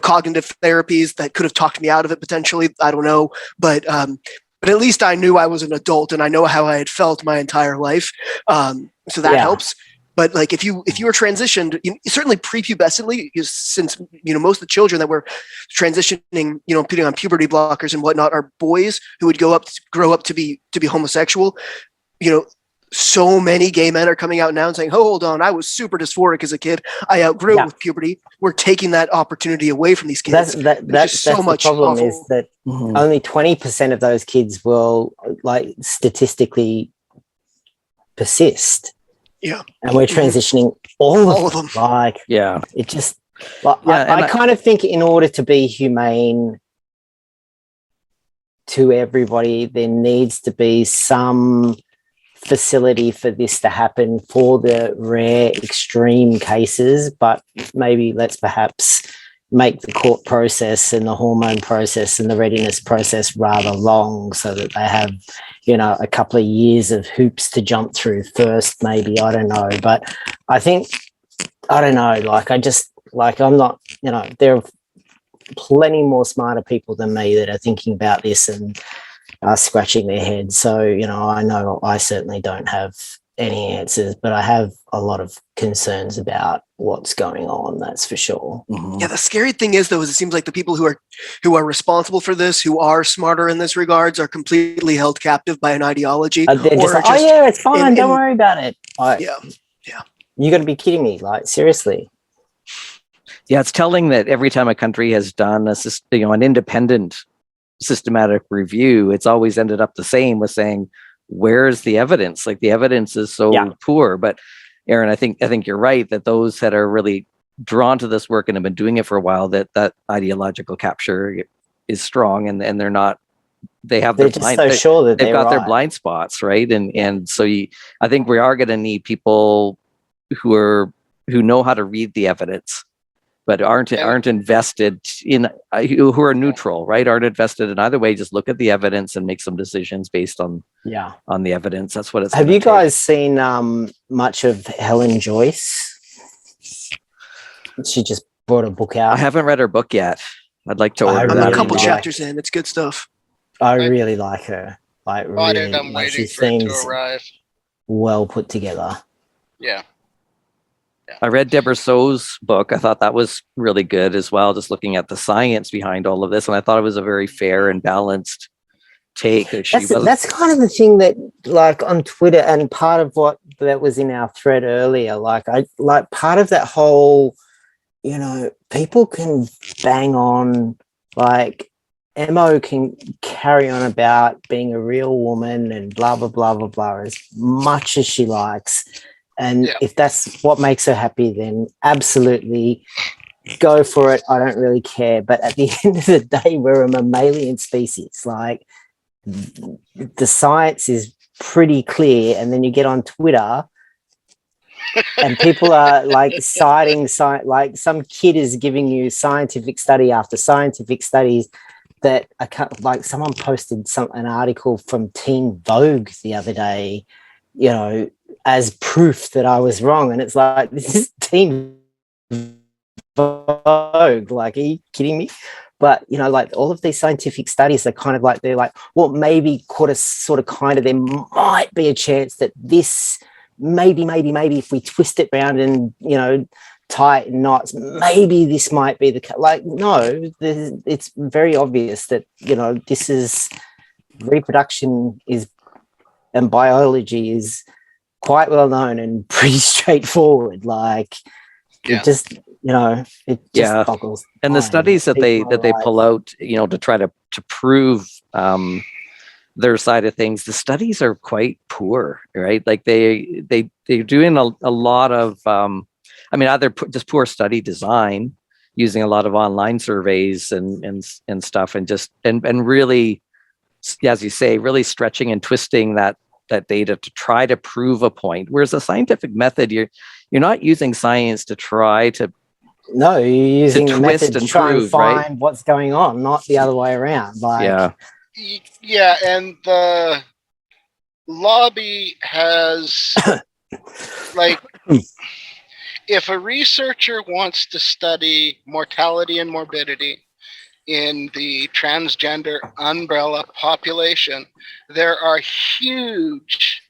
cognitive therapies that could have talked me out of it potentially, I don't know. But at least I knew I was an adult and I know how I had felt my entire life. So that helps. But like, if you were transitioned, certainly prepubescently, since most of the children that were transitioning, putting on puberty blockers and whatnot, are boys who would grow up to be homosexual. So many gay men are coming out now and saying, "Oh, hold on, I was super dysphoric as a kid. I outgrew it with puberty." We're taking that opportunity away from these kids. That's so much. The problem awful. Is that only 20% of those kids will, like, statistically persist. Yeah, and we're transitioning all of them. Like, it just. Like, I kind of think, in order to be humane to everybody, there needs to be some facility for this to happen for the rare extreme cases, but maybe let's perhaps make the court process and the hormone process and the readiness process rather long, so that they have, a couple of years of hoops to jump through first, maybe. I don't know. But I think, I don't know, I'm not, there are plenty more smarter people than me that are thinking about this and are scratching their heads. So, I know I certainly don't have any answers, but I have a lot of concerns about what's going on, that's for sure. Yeah, the scary thing is, though, is it seems like the people who are responsible for this, who are smarter in this regards, are completely held captive by an ideology. They're just like, it's fine, don't worry about it. Yeah. You got to be kidding me, like, seriously. Yeah, it's telling that every time a country has done an independent systematic review, it's always ended up the same, with saying, where's the evidence? Like, the evidence is so poor. But Aaron, I think you're right that those that are really drawn to this work and have been doing it for a while, that ideological capture is strong, and they're not. They're just so sure that they've got their blind spots, right? And so I think we are going to need people who know how to read the evidence, but aren't invested in, who are neutral, right? Aren't invested in either way. Just look at the evidence and make some decisions based on the evidence. That's what it's. Have you guys seen much of Helen Joyce? She just brought a book out. I haven't read her book yet. I'd like to order. I'm a couple chapters in. It's good stuff. I really like her. Like, really, I'm waiting she for it to seems arrive. well put together. Yeah. I read Deborah So's book. I thought that was really good as well, just looking at the science behind all of this. And I thought it was a very fair and balanced take. That's kind of the thing that, like, on Twitter, and part of what that was in our thread earlier, part of that whole, people can bang on, like, Mo can carry on about being a real woman and blah, blah, blah, blah, blah, as much as she likes. And Yeah. if that's what makes her happy, then absolutely go for it. I don't really care. But at the end of the day, we're a mammalian species. Like, the science is pretty clear. And then you get on Twitter and people are like citing, like some kid is giving you scientific study after scientific studies that like someone posted an article from Teen Vogue the other day, you know, as proof that I was wrong. And it's like, this is Teen Vogue. Like, are you kidding me? But, you know, like all of these scientific studies are kind of like, they're like, well, maybe there might be a chance that this, maybe, if we twist it around and, you know, tie it in knots, maybe this might be like, no, it's very obvious that, you know, this is reproduction is, and biology is quite well known and pretty straightforward. Like, it just, you know, it just boggles. And the studies that they pull out, you know, to try to prove their side of things, the studies are quite poor, right? Like they're doing a lot of either just poor study design, using a lot of online surveys and stuff, and really, as you say, really stretching and twisting that data to try to prove a point. Whereas a scientific method, you're not using science to try to. No, you're using the method to try and find right? what's going on, not the other way around. Like, yeah, and the lobby has like, if a researcher wants to study mortality and morbidity in the transgender umbrella population, there are huge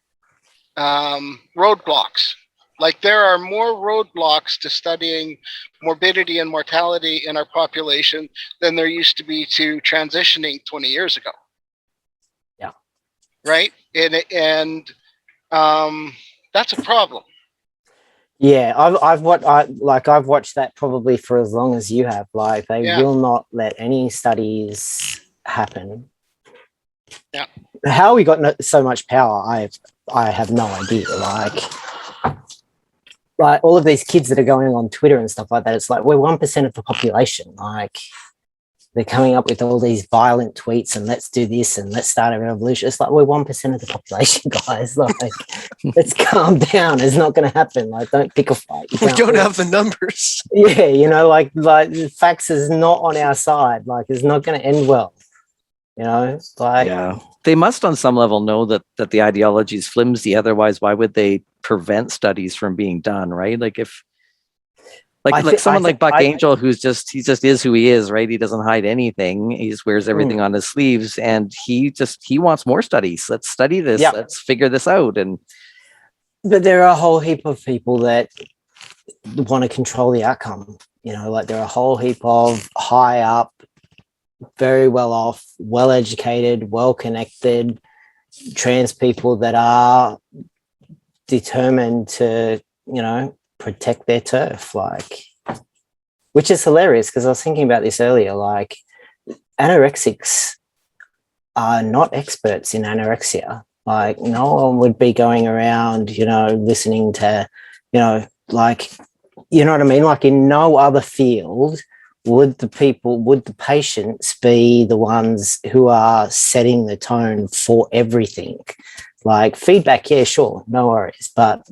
roadblocks. Like, there are more roadblocks to studying morbidity and mortality in our population than there used to be to transitioning 20 years ago. Yeah. Right? And that's a problem. Yeah, I've watched that probably for as long as you have. Like, they will not let any studies happen. Yeah. How we got so much power, I have no idea. Like all of these kids that are going on Twitter and stuff like that, it's like, we're 1% of the population. Like, they're coming up with all these violent tweets and let's do this and let's start a revolution. It's like, we're 1% of the population, guys. Like, let's calm down. It's not going to happen. Like, don't pick a fight. We don't have the numbers. Yeah, you know, like the facts is not on our side. Like, it's not going to end well. You know, like, they must on some level know that the ideology is flimsy. Otherwise, why would they prevent studies from being done? Right? Like, if someone like Buck Angel, he just is who he is, right? He doesn't hide anything. He just wears everything on his sleeves, and he wants more studies. Let's study this. Yep. Let's figure this out. But there are a whole heap of people that want to control the outcome. You know, like, there are a whole heap of high up, very well off, well educated, well connected trans people that are determined to, you know, protect their turf, like, which is hilarious because I was thinking about this earlier. Like, anorexics are not experts in anorexia. Like, no one would be going around, you know, listening to, you know, like, you know what I mean? Like, in no other field would the patients be the ones who are setting the tone for everything. Like, feedback, yeah, sure, no worries, but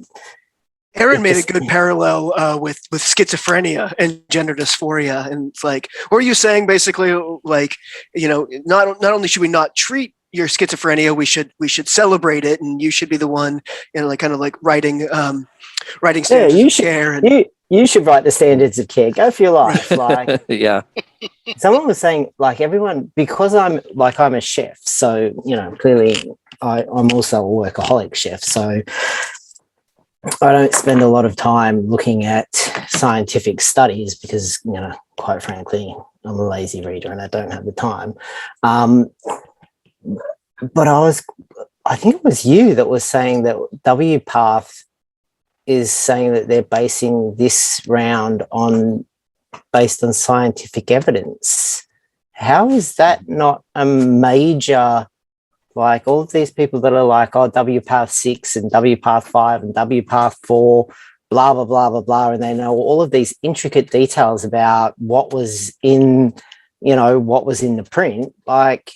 Aaron made a good parallel with schizophrenia and gender dysphoria, and it's like, what are you saying? Basically, like, you know, not only should we not treat your schizophrenia, we should celebrate it, and you should be the one, you know, like, kind of like writing standards of care. And you should write the standards of care. Go for your life. Like, yeah. Someone was saying, like, everyone, because I'm a chef, so, you know, clearly I'm also a workaholic chef, so I don't spend a lot of time looking at scientific studies because, you know, quite frankly, I'm a lazy reader and I don't have the time. But I think it was you that was saying that WPath is saying that they're basing this round based on scientific evidence. how is that not a major, like all of these people that are like, oh, W path 6 and W path 5 and W path 4, blah, blah, blah, blah, blah. And they know all of these intricate details about what was in, what was in the print. Like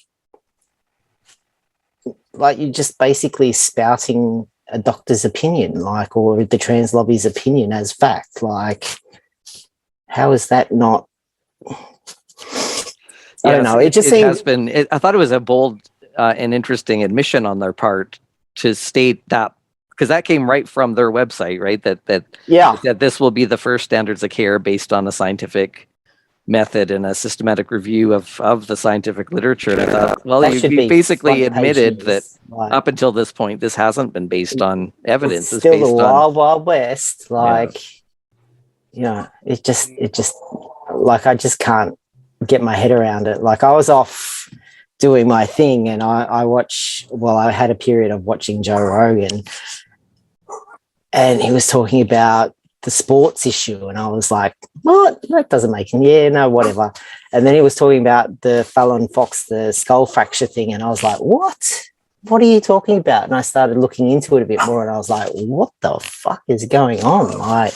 you're just basically spouting a doctor's opinion, like, or the trans lobby's opinion as fact. Like, how is that not? I don't know. It just seems, has been. I thought it was a bold and interesting admission on their part to state that, because that came right from their website, right? That this will be the first standards of care based on a scientific method and a systematic review of the scientific literature. And I thought, well, you basically admitted that up until this point, this hasn't been based on evidence. It's still the wild west. Like, it just like, I just can't get my head around it. Like, I was off doing my thing and I had a period of watching Joe Rogan, and he was talking about the sports issue, and I was like, what? That doesn't make sense. Yeah, no, whatever. And then he was talking about the Fallon Fox, the skull fracture thing, and I was like, what are you talking about? And I started looking into it a bit more, and I was like, what the fuck is going on? Like,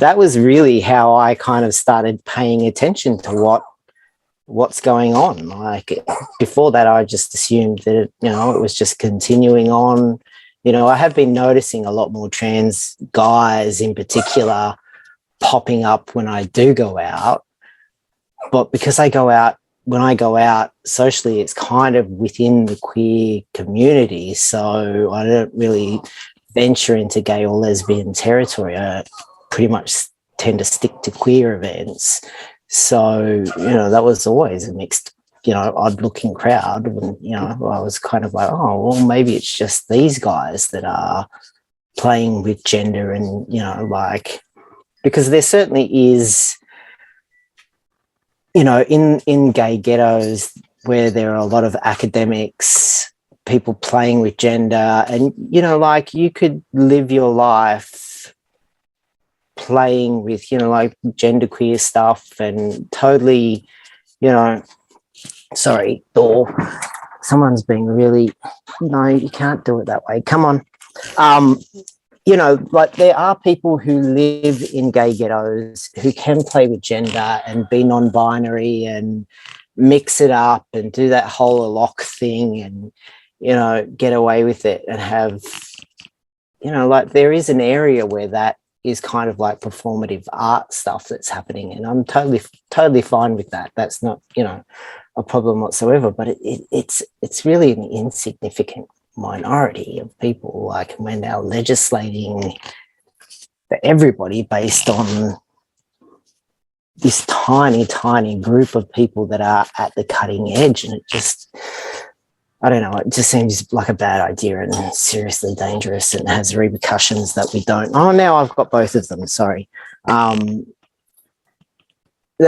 that was really how I kind of started paying attention to what's going on. Like, before that, I just assumed that it was just continuing on. I have been noticing a lot more trans guys in particular popping up when I do go out. But because when I go out socially, it's kind of within the queer community. So I don't really venture into gay or lesbian territory. I pretty much tend to stick to queer events. So, that was always a mixed, odd looking crowd. And, I was kind of like, oh, well, maybe it's just these guys that are playing with gender and, because there certainly is, in gay ghettos where there are a lot of academics, people playing with gender, and, you could live your life playing with, genderqueer stuff and totally, sorry, door. Someone's being really, no, you can't do it that way. Come on. There are people who live in gay ghettos who can play with gender and be non-binary and mix it up and do that whole lock thing and, get away with it and have, there is an area where that is kind of like performative art stuff that's happening, and I'm totally fine with that. That's not a problem whatsoever, but it's really an insignificant minority of people. Like, when they're legislating for everybody based on this tiny group of people that are at the cutting edge, and it just, I don't know, it just seems like a bad idea and seriously dangerous and has repercussions that we don't. Oh, now I've got both of them. Sorry. That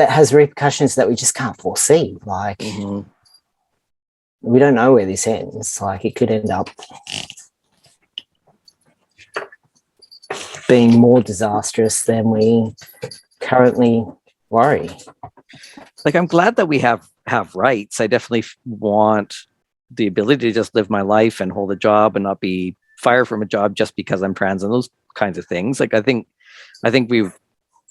has repercussions that we just can't foresee. Like, we don't know where this ends. Like, it could end up being more disastrous than we currently worry. Like, I'm glad that we have rights. I definitely want the ability to just live my life and hold a job and not be fired from a job just because I'm trans and those kinds of things. Like, I think we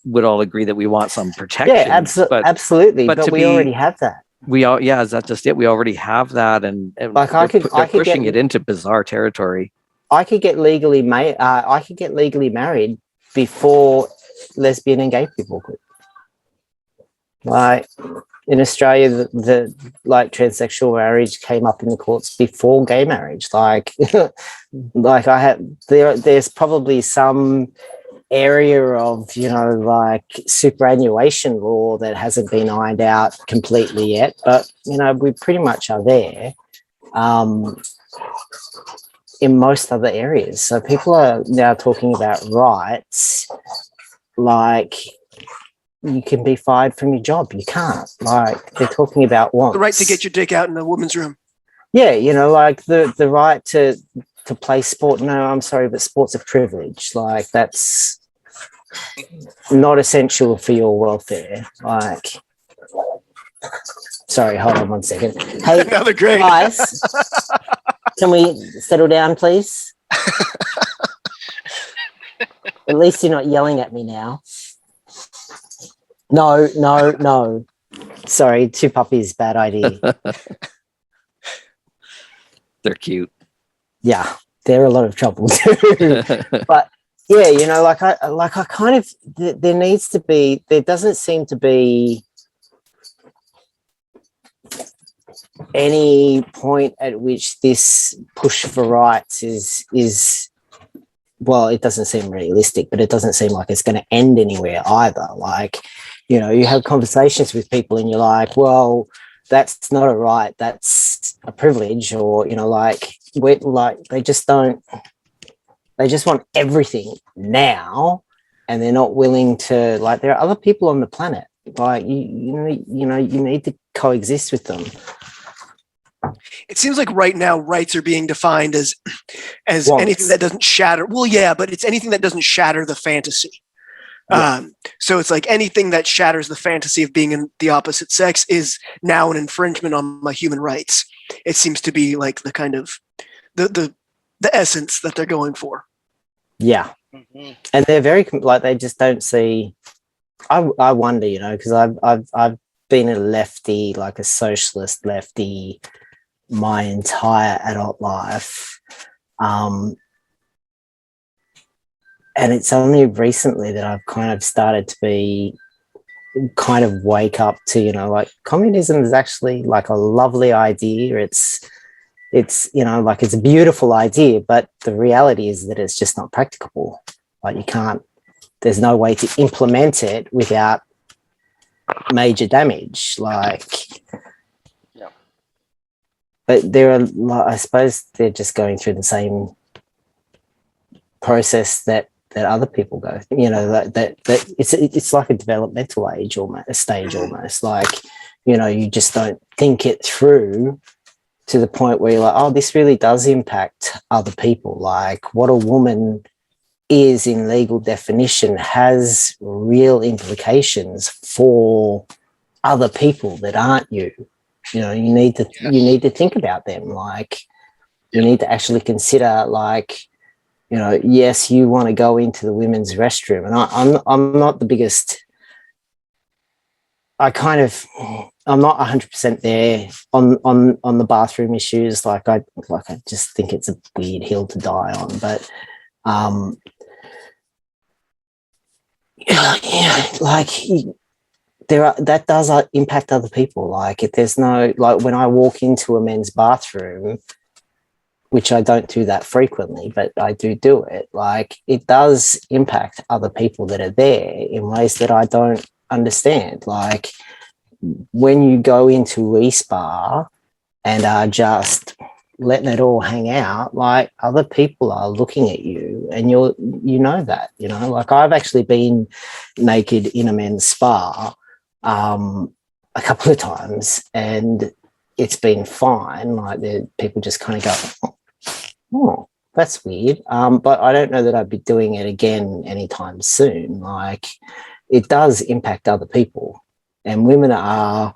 would all agree that we want some protection. Yeah, absolutely. But we already have that. Is that just it? We already have that, and like, they're pushing it into bizarre territory. I could get legally married before lesbian and gay people could. Like, in Australia, the transsexual marriage came up in the courts before gay marriage. Like, there's probably some area of, superannuation law that hasn't been ironed out completely yet, but, we pretty much are there in most other areas. So people are now talking about rights, like, you can be fired from your job. You can't. Like, they're talking about wants. The right to get your dick out in a woman's room. Yeah, like the right to play sport. No, I'm sorry, but sport's a privilege. Like, that's not essential for your welfare. Like, Sorry, hold on 1 second. Hey, No, they're great. guys, can we settle down, please? At least you're not yelling at me now. No, no, no. Sorry, 2 puppies, bad idea. They're cute. Yeah, they're a lot of trouble too. But yeah, you know, like I kind of, there needs to be, there doesn't seem to be any point at which this push for rights is well, it doesn't seem realistic, but it doesn't seem like it's going to end anywhere either. Like, you know, you have conversations with people and you're like, well, that's not a right, that's a privilege, or, you know, like they just don't, they just want everything now, and they're not willing to, like, there are other people on the planet, like you know, you need to coexist with them. It seems like right now rights are being defined as Wants. anything that doesn't shatter. Well, yeah, but it's anything that doesn't shatter the fantasy. Yeah. So it's like anything that shatters the fantasy of being in the opposite sex is now an infringement on my human rights. It seems to be like the kind of the essence that they're going for. Yeah. Mhm. And they're very, like, they just don't see. I wonder, you know, because I've been a lefty, like a socialist lefty, my entire adult life, and it's only recently that I've kind of started to be kind of wake up to, you know, like, communism is actually like a lovely idea. It's you know, like, it's a beautiful idea, but the reality is that it's just not practicable. Like, you can't, there's no way to implement it without major damage. Like, Yeah. but there are, I suppose they're just going through the same process that other people go, you know, that it's like a developmental age, almost a stage, almost, like, you know, you just don't think it through to the point where you're like, oh, this really does impact other people. Like, what a woman is in legal definition has real implications for other people that aren't you. You know, you need to think about them. Like, you need to actually consider, like, you know, yes, you want to go into the women's restroom, and I'm not the biggest. I'm not 100% there on the bathroom issues. Like, I just think it's a weird hill to die on. But yeah, like, that does impact other people. Like, if there's no, like, when I walk into a men's bathroom, which I don't do that frequently, but I do it, like, it does impact other people that are there in ways that I don't understand. Like, when you go into a spa and are just letting it all hang out, like, other people are looking at you, and you know that, you know, like, I've actually been naked in a men's spa a couple of times, and it's been fine. Like, people just kind of go, oh, that's weird. But I don't know that I'd be doing it again anytime soon. Like, it does impact other people, and women are,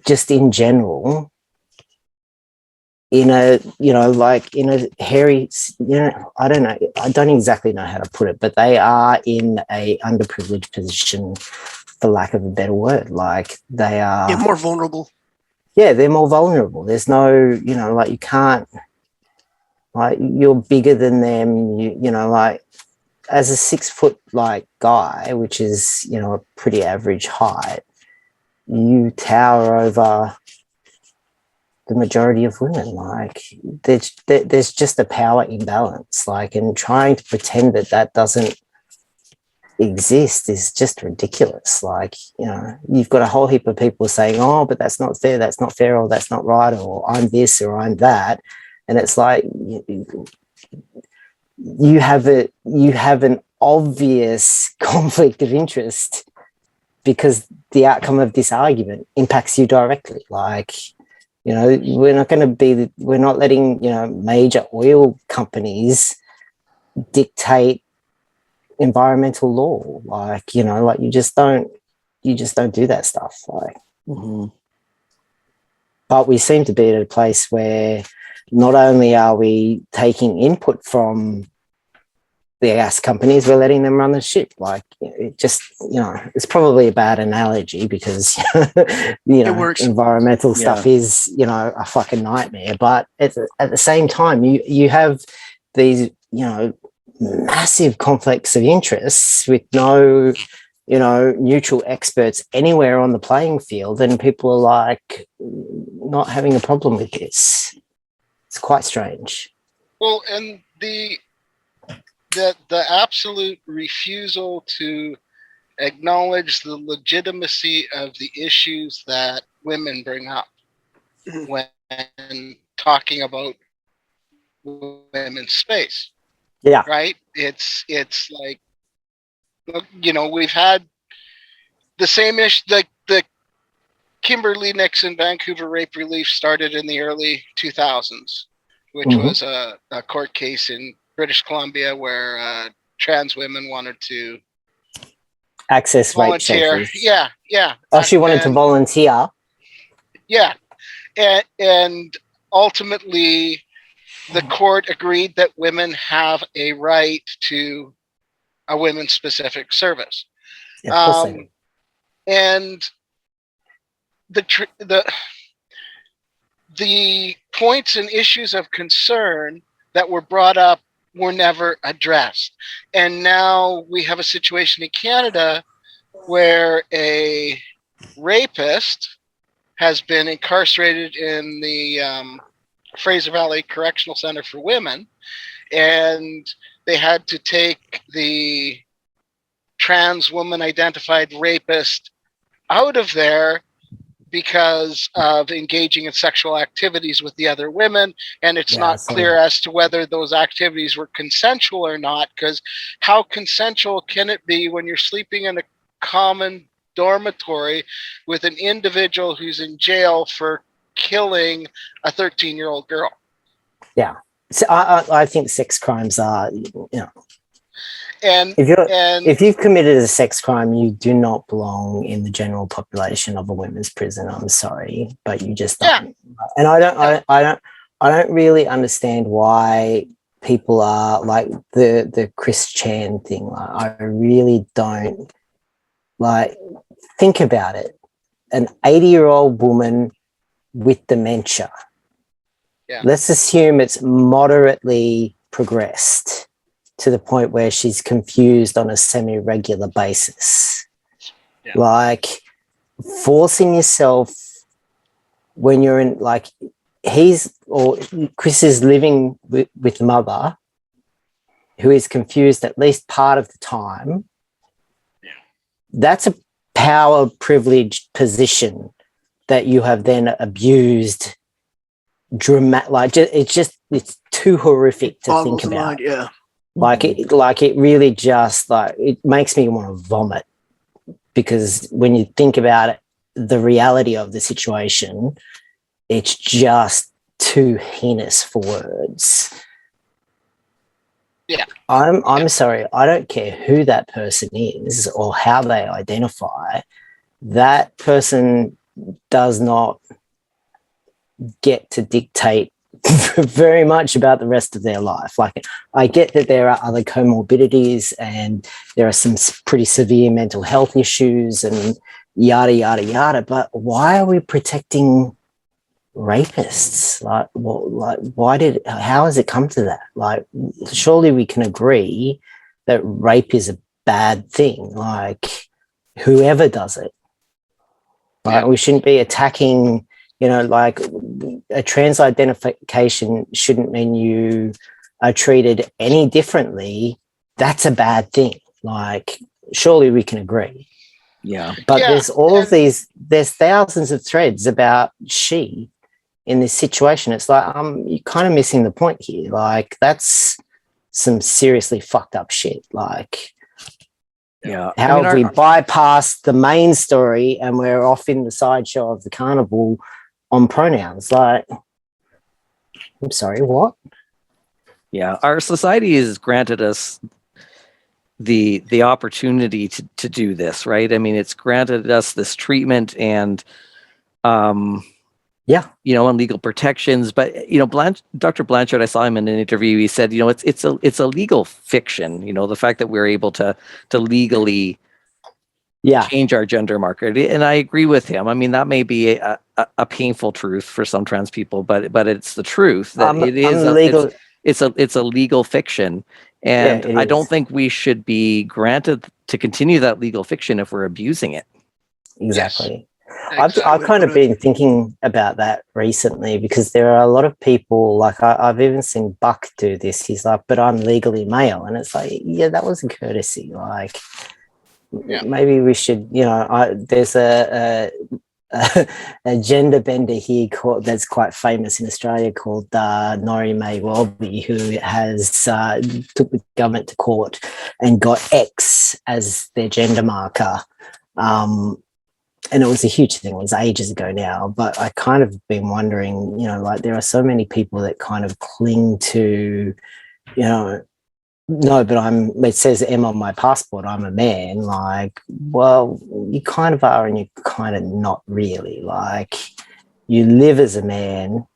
just in general, in a, you know, like, in a hairy, you know, I don't know, I don't exactly know how to put it, but they are in a underprivileged position, for lack of a better word. Like, they are more vulnerable. Yeah, they're more vulnerable. There's no, you know, like, you can't, like, you're bigger than them, you know, like, as a 6 foot, like, guy, which is, you know, a pretty average height, you tower over the majority of women. Like, there's just a power imbalance, like, and trying to pretend that doesn't exist is just ridiculous. Like, you know, you've got a whole heap of people saying, oh, but that's not fair, or that's not right, or I'm this or I'm that, and it's like, you have an obvious conflict of interest, because the outcome of this argument impacts you directly. Like, you know, we're not letting, you know, major oil companies dictate environmental law. Like, you know, like, you just don't, you just don't do that stuff. Like, Mhm. but we seem to be at a place where not only are we taking input from the gas companies, we're letting them run the ship. Like, it just, it's probably a bad analogy because, It works. environmental stuff is, a fucking nightmare. But at the same time, you have these, massive conflicts of interests with no, neutral experts anywhere on the playing field. And people are like not having a problem with this. It's quite strange. Well, and the absolute refusal to acknowledge the legitimacy of the issues that women bring up when talking about women's space. Yeah. Right? It's like, we've had the same issue, like the Kimberly Nixon Vancouver rape relief started in the early 2000s, which was a court case in British Columbia where trans women wanted to Access rape volunteer. shelters. Yeah. Oh, she wanted to volunteer. Yeah. And ultimately, the court agreed that women have a right to a women's specific service. Yeah, of course they do. And the points and issues of concern that were brought up were never addressed. And now we have a situation in Canada where a rapist has been incarcerated in the Fraser Valley Correctional Center for Women, and they had to take the trans woman identified rapist out of there because of engaging in sexual activities with the other women, and it's not clear as to whether those activities were consensual or not, because how consensual can it be when you're sleeping in a common dormitory with an individual who's in jail for killing a 13-year-old girl? Yeah. So I think sex crimes are, And if you've committed a sex crime, you do not belong in the general population of a women's prison. I'm sorry, but you just don't. And I don't really understand why people are like the Chris Chan thing. Like, I really don't think about it. An 80-year-old woman with dementia. Yeah. Let's assume it's moderately progressed to the point where she's confused on a semi-regular basis. Yeah. Like, forcing yourself when you're in, like, Chris is living with mother who is confused at least part of the time. Yeah. That's a power privileged position that you have then abused it's too horrific to think about. Yeah. Like it really just it makes me want to vomit, because when you think about it, the reality of the situation, it's just too heinous for words. Yeah. I'm sorry, I don't care who that person is or how they identify. That person does not get to dictate very much about the rest of their life. Like, I get that there are other comorbidities and there are some pretty severe mental health issues and yada, yada, yada, but why are we protecting rapists? How has it come to that? Like, surely we can agree that rape is a bad thing, like whoever does it. Like, we shouldn't be attacking, like, a trans identification shouldn't mean you are treated any differently. That's a bad thing. Like, surely we can agree. Yeah. But there's thousands of threads about she in this situation. It's like, you're kind of missing the point here. Like, that's some seriously fucked up shit. Like, yeah, how have we bypassed the main story and we're off in the sideshow of the carnival on pronouns? Like, I'm sorry, what? Yeah, our society has granted us the opportunity to do this, right? I mean, it's granted us this treatment and you know, and legal protections, but you know, Dr. Blanchard, I saw him in an interview. He said, you know, it's a legal fiction. You know, the fact that we're able to legally change our gender marker, and I agree with him. I mean, that may be a painful truth for some trans people, but it's the truth that it is. It's a legal fiction, and I don't think we should be granted to continue that legal fiction if we're abusing it. Exactly. Yes. I've kind of been thinking about that recently, because there are a lot of people, like I've even seen Buck do this. He's like, but I'm legally male. And it's like, yeah, that was a courtesy. Like, maybe we should, you know, there's a gender bender here that's quite famous in Australia called Nori May Welby, who has took the government to court and got X as their gender marker. And it was a huge thing. It was ages ago now, but I kind of been wondering, you know, like there are so many people that kind of cling to, you know, no, but it says M on my passport, I'm a man. Like, well, you kind of are and you're kind of not really. Like, you live as a man,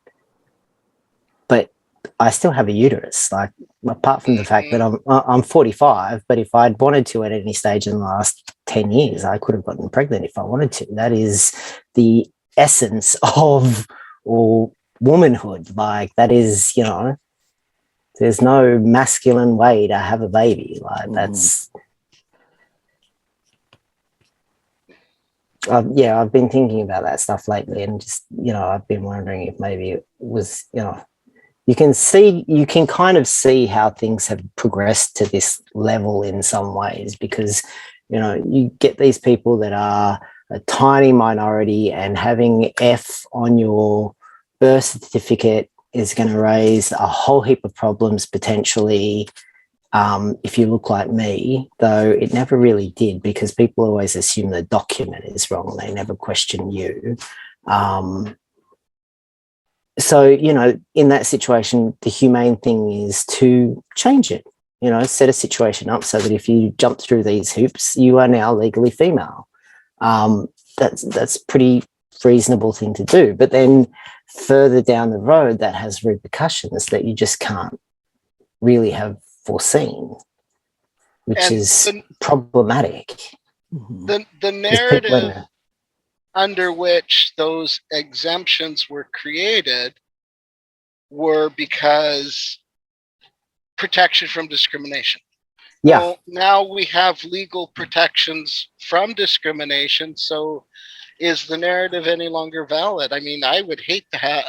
but I still have a uterus. Like, apart from the fact that I'm 45, but if I'd wanted to at any stage in the last 10 years, I could have gotten pregnant if I wanted to. That is the essence of womanhood. Like, that is, you know, there's no masculine way to have a baby. Like, that's I've been thinking about that stuff lately, and just, you know, I've been wondering if maybe it was, you know, you can kind of see how things have progressed to this level in some ways, because, you know, you get these people that are a tiny minority, and having F on your birth certificate is going to raise a whole heap of problems potentially if you look like me, though it never really did, because people always assume the document is wrong. They never question you. So, you know, in that situation, the humane thing is to change it, you know, set a situation up so that if you jump through these hoops, you are now legally female. That's pretty reasonable thing to do. But then further down the road, that has repercussions that you just can't really have foreseen, which is problematic. The narrative under which those exemptions were created were because protection from discrimination. Yeah. Well, now we have legal protections from discrimination, so is the narrative any longer valid? I mean, I would hate to have...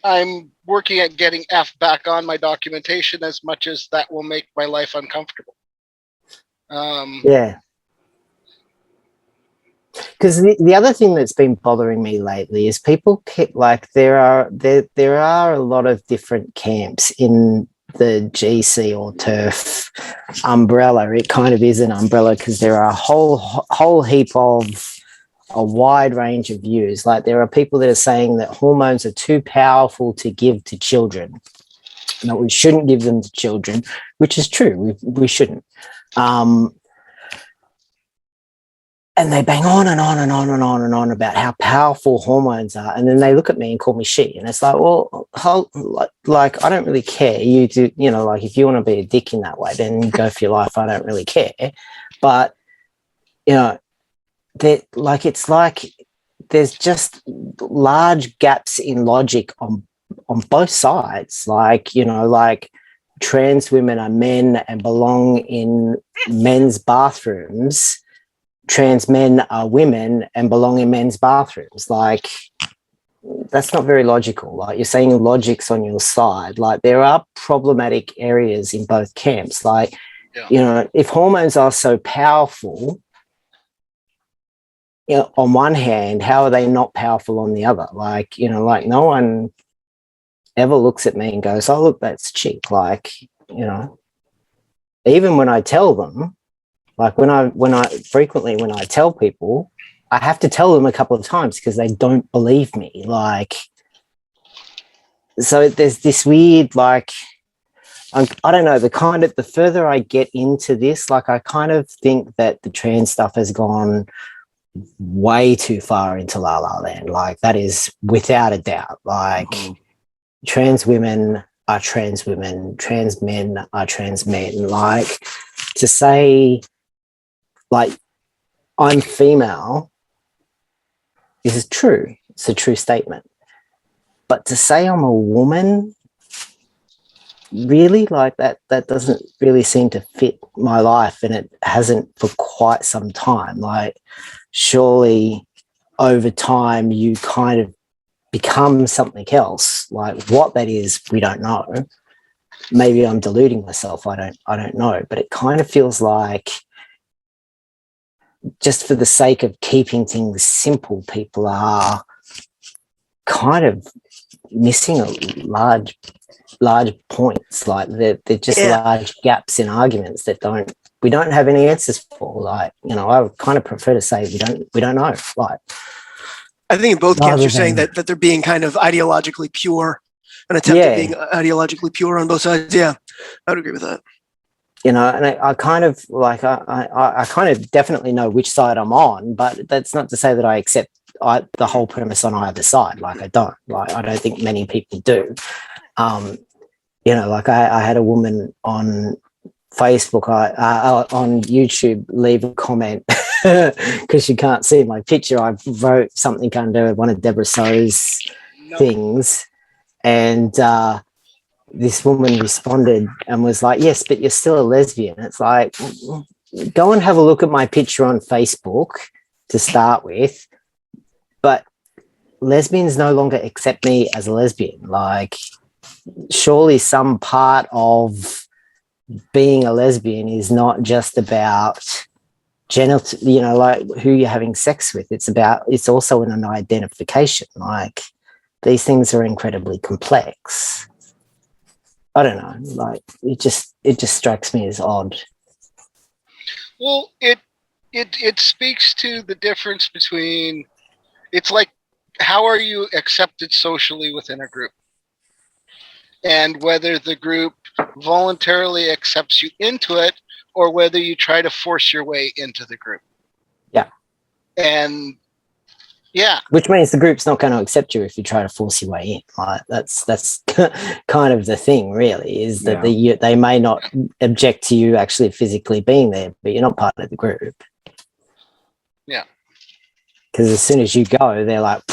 I'm working at getting F back on my documentation as much as that will make my life uncomfortable. Because the other thing that's been bothering me lately is people like there are a lot of different camps in the GC or TERF umbrella. It kind of is an umbrella because there are a whole heap of a wide range of views. Like, there are people that are saying that hormones are too powerful to give to children, that we shouldn't give them to children, which is true. We shouldn't. And they bang on and on and on and on and on about how powerful hormones are. And then they look at me and call me she. And it's like, well, like, I don't really care. You do, you know, like, if you want to be a dick in that way, then go for your life. I don't really care. But, you know, like, it's like there's just large gaps in logic on both sides. Like, you know, like, trans women are men and belong in men's bathrooms. Trans men are women and belong in men's bathrooms. Like, that's not very logical. Like, you're saying logic's on your side. Like, there are problematic areas in both camps. Like, you know, if hormones are so powerful, you know, on one hand, how are they not powerful on the other? Like, you know, like, no one ever looks at me and goes, oh, look, that's chick. Like, you know, even when I tell them, like, when I frequently tell people, I have to tell them a couple of times because they don't believe me. Like, so there's this weird, like, I don't know, the further I get into this, like, I kind of think that the trans stuff has gone way too far into La La Land. Like, that is without a doubt. Like, trans women are trans women, trans men are trans men. Like, to say, like, I'm female is true. It's a true statement. But to say I'm a woman, really, like, that doesn't really seem to fit my life, and it hasn't for quite some time. Like, surely over time you kind of become something else. Like, what that is, we don't know. Maybe I'm deluding myself. I don't know. But it kind of feels like, just for the sake of keeping things simple, people are kind of missing a large points. Like, they're just large gaps in arguments that we don't have any answers for. Like, I would kind of prefer to say we don't know. Like, I think in both camps you're saying that they're being kind of ideologically pure, an attempt at being ideologically pure on both sides. Yeah, I would agree with that. And I kind of like, I kind of definitely know which side I'm on, but that's not to say that I accept the whole premise on either side. Like, I don't think many people do. Like, I had a woman on Facebook, on YouTube, leave a comment because she can't see my picture. I wrote something under one of Deborah So's things, and this woman responded and was like, "Yes, but you're still a lesbian." It's like, go and have a look at my picture on Facebook to start with, but lesbians no longer accept me as a lesbian. Like, surely some part of being a lesbian is not just about genital, like who you're having sex with. It's also an identification. Like, these things are incredibly complex. I don't know. Like, it just strikes me as odd. Well, it speaks to the difference between, it's like, how are you accepted socially within a group? And whether the group voluntarily accepts you into it, or whether you try to force your way into the group. Yeah. And yeah. Which means the group's not going to accept you if you try to force your way in. Like, that's kind of the thing, really, is that they may not object to you actually physically being there, but you're not part of the group. Yeah. Because as soon as you go, they're like,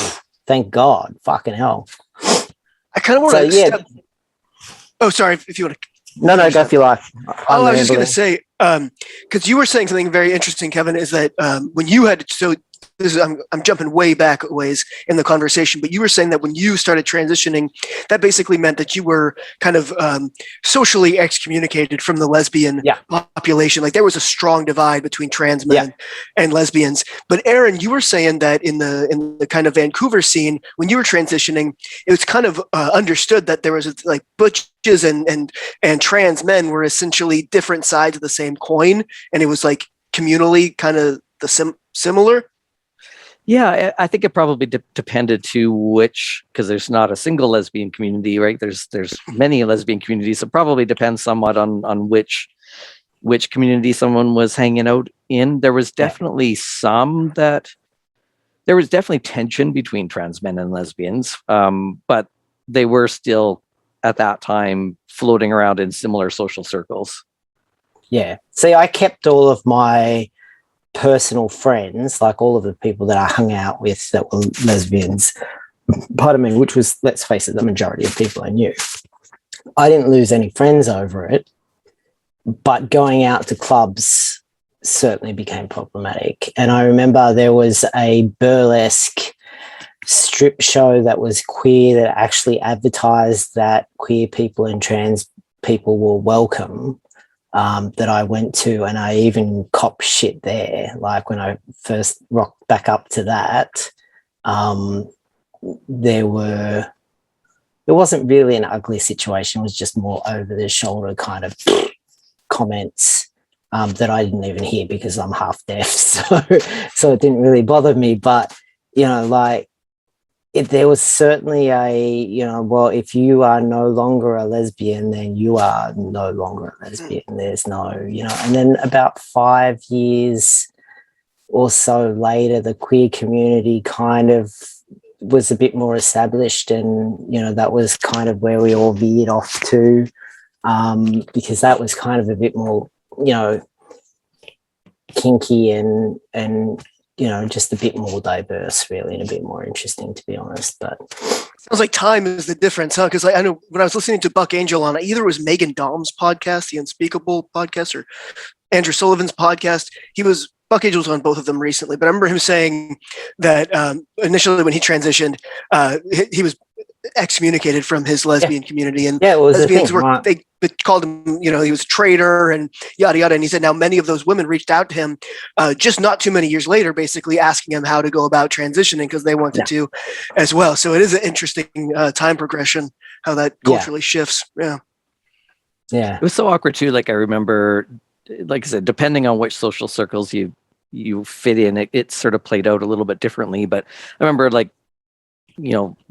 thank God, fucking hell. I kind of want to Oh, sorry, if you want to. No, go for your life. I was just going to say, because you were saying something very interesting, Kevin, is that when you had, I'm jumping way back a ways in the conversation, but you were saying that when you started transitioning, that basically meant that you were kind of socially excommunicated from the lesbian population. Like, there was a strong divide between trans men and lesbians. But Aaron, you were saying that in the kind of Vancouver scene, when you were transitioning, it was kind of understood that there was like butches and trans men were essentially different sides of the same coin, and it was like communally kind of the similar. Yeah, I think it probably depended to which, because there's not a single lesbian community, right? There's many lesbian communities. So probably depends somewhat on which community someone was hanging out in. There was definitely there was definitely tension between trans men and lesbians, but they were still at that time floating around in similar social circles. Yeah. See, I kept all of my personal friends, like all of the people that I hung out with that were lesbians, pardon me, which was, let's face it, the majority of people I knew. I didn't lose any friends over it, but going out to clubs certainly became problematic. And I remember there was a burlesque strip show that was queer that actually advertised that queer people and trans people were welcome, that I went to, and I even copped shit there. Like, when I first rocked back up to that, there wasn't really an ugly situation. It was just more over the shoulder kind of comments that I didn't even hear because I'm half deaf. So it didn't really bother me. But, like, there was certainly well, if you are no longer a lesbian, then you are no longer a lesbian. There's no, and then about 5 years or so later, the queer community kind of was a bit more established, and that was kind of where we all veered off to, because that was kind of a bit more kinky and just a bit more diverse, really, and a bit more interesting, to be honest. But sounds like time is the difference, huh? Because I know when I was listening to Buck Angel on either it was Megan Dom's podcast, the Unspeakable podcast, or Andrew Sullivan's podcast, Buck Angel was on both of them recently, but I remember him saying that initially when he transitioned, he was excommunicated from his lesbian community, and it was lesbians they called him, he was a traitor and yada yada. And he said now many of those women reached out to him just not too many years later, basically asking him how to go about transitioning because they wanted to as well. So it is an interesting time progression how that culturally shifts. Yeah. It was so awkward too. Like I remember, like I said, depending on which social circles you fit in, it sort of played out a little bit differently. But I remember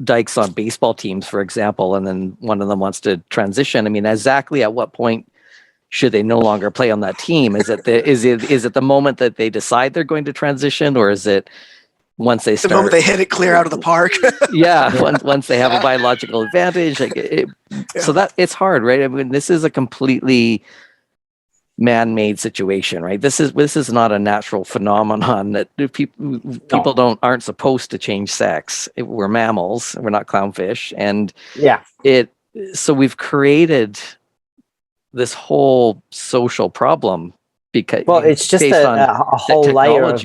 dykes on baseball teams, for example, and then one of them wants to transition. I mean, exactly at what point should they no longer play on that team? Is it the moment that they decide they're going to transition, or is it once they start? The moment they hit it clear out of the park. Once they have a biological advantage. So that it's hard, right? I mean, this is a completely man-made situation, right? This is not a natural phenomenon that people aren't supposed to change sex. We're mammals, we're not clownfish, and so we've created this whole social problem because it's just a whole layer of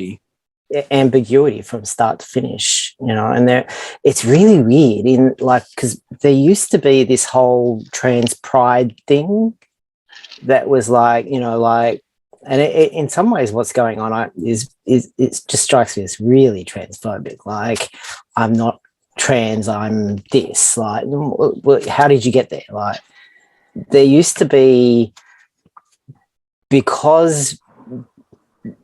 ambiguity from start to finish, and it's really weird because there used to be this whole trans pride thing that was and it, in some ways what's going on is it just strikes me as really transphobic. Like, I'm not trans, I'm this. Like, how did you get there? Like, there used to be, because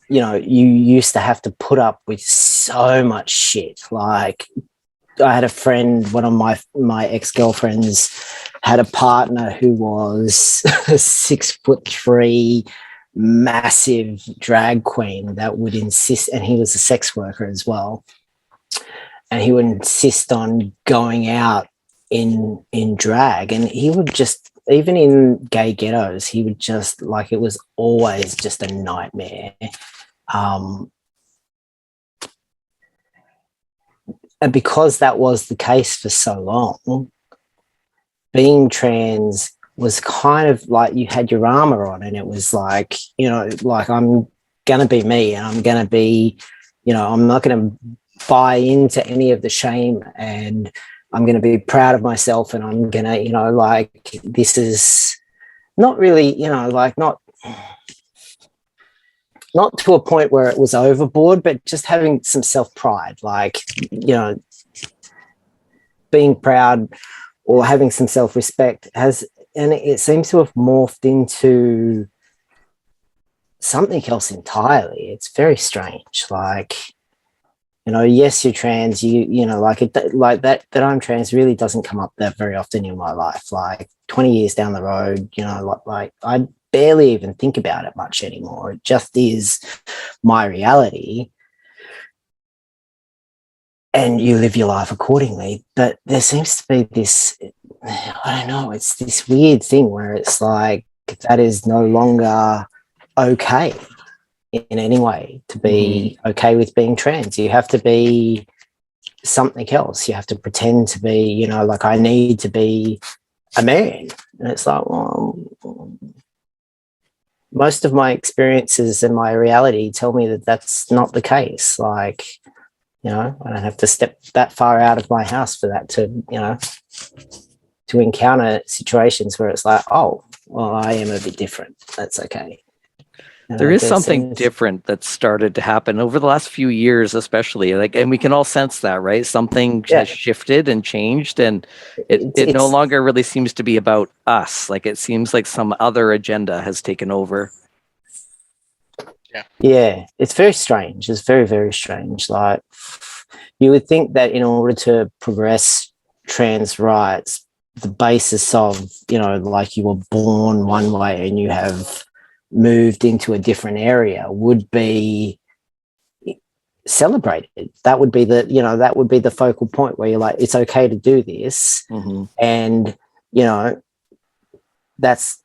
you used to have to put up with so much shit. Like, I had a friend, one of my ex-girlfriends had a partner who was a 6'3" massive drag queen that would insist, and he was a sex worker as well, and he would insist on going out in drag, and he would just, even in gay ghettos, he would just, like, it was always just a nightmare. And because that was the case for so long, being trans was kind of like you had your armor on, and it was like, like, I'm going to be me, and I'm going to be, I'm not going to buy into any of the shame, and I'm going to be proud of myself, and I'm going to, like, this is not really, not to a point where it was overboard, but just having some self-pride, like, being proud or having some self-respect and it seems to have morphed into something else entirely. It's very strange. Like, yes, you're trans, like that I'm trans really doesn't come up that very often in my life. Like, 20 years down the road, like I barely even think about it much anymore. It just is my reality, and you live your life accordingly. But there seems to be this, I don't know, it's this weird thing where it's like that is no longer okay in any way to be okay with being trans. You have to be something else. You have to pretend to be, like, I need to be a man. And it's like, well, most of my experiences and my reality tell me that that's not the case. Like, I don't have to step that far out of my house for that to encounter situations where it's like, oh, well, I am a bit different. That's okay. There is something different that's started to happen over the last few years, especially, and we can all sense that, right? Something has shifted and changed, and it no longer really seems to be about us. Like, it seems like some other agenda has taken over. Yeah, it's very strange. It's very, very strange. Like, you would think that in order to progress trans rights, the basis of, you know, like you were born one way and you have moved into a different area would be celebrated. That would be the, you know, that would be the focal point where you're like, it's okay to do this. And, you know, that's,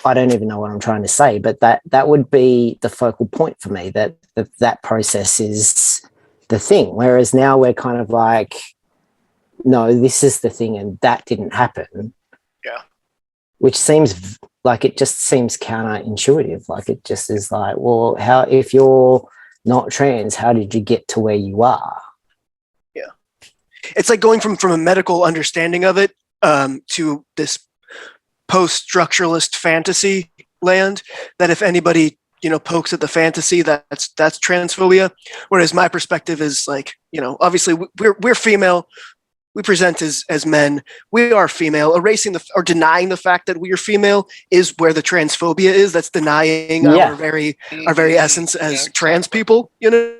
I don't even know what I'm trying to say, but that would be the focal point for me, that process is the thing. Whereas now we're kind of like, no, this is the thing and that didn't happen. Yeah. Which seems like, it just seems counterintuitive. Like it just is like, well, how, if you're not trans, how did you get to where you are? Yeah. It's like going from a medical understanding of it to this post-structuralist fantasy land, that if anybody, you know, pokes at the fantasy, that's transphobia. Whereas my perspective is like, you know, obviously we're female, we present as men, we are female. Erasing or denying the fact that we are female is where the transphobia is. That's denying our very essence as trans people, you know.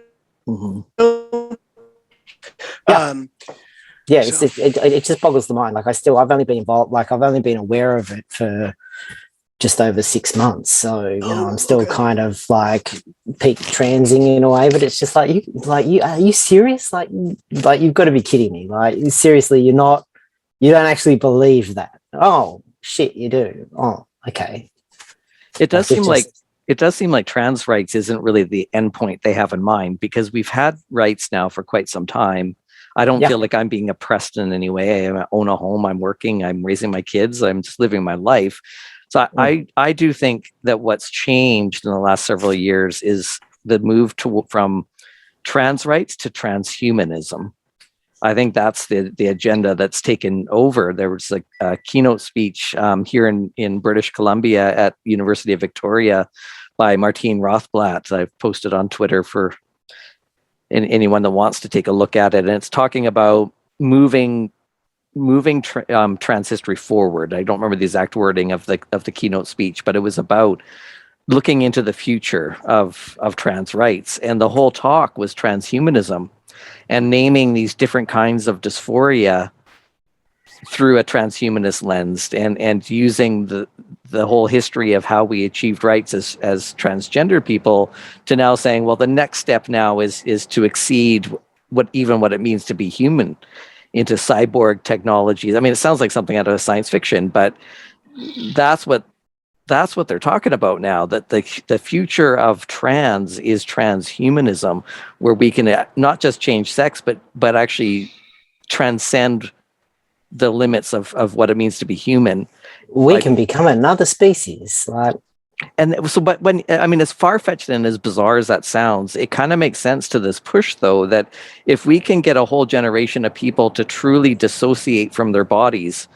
Yeah, it just boggles the mind. Like I've only been involved, like I've only been aware of it for just over 6 months. So, you know, I'm still kind of like peak transing in a way, but it's just like, are you serious? Like you've got to be kidding me. Like seriously, you don't actually believe that. Oh shit, you do. Oh, okay. It does seem like trans rights isn't really the endpoint they have in mind, because we've had rights now for quite some time. I don't feel like I'm being oppressed in any way. I own a home, I'm working, I'm raising my kids, I'm just living my life. So I do think that what's changed in the last several years is the move from trans rights to transhumanism. I think that's the agenda that's taken over. There was a keynote speech here in British Columbia at University of Victoria by Martine Rothblatt. I've posted on Twitter for anyone that wants to take a look at it. And it's talking about moving trans history forward. I don't remember the exact wording of the keynote speech, but it was about looking into the future of trans rights. And the whole talk was transhumanism and naming these different kinds of dysphoria through a transhumanist lens, and using the whole history of how we achieved rights as transgender people to now saying, well, the next step now is to exceed what it means to be human into cyborg technologies. I mean, it sounds like something out of science fiction, but that's what they're talking about now, that the future of trans is transhumanism, where we can not just change sex, but actually transcend the limits of what it means to be human. We can become another species. But when, I mean, as far-fetched and as bizarre as that sounds, it kind of makes sense to this push, though, that if we can get a whole generation of people to truly dissociate from their bodies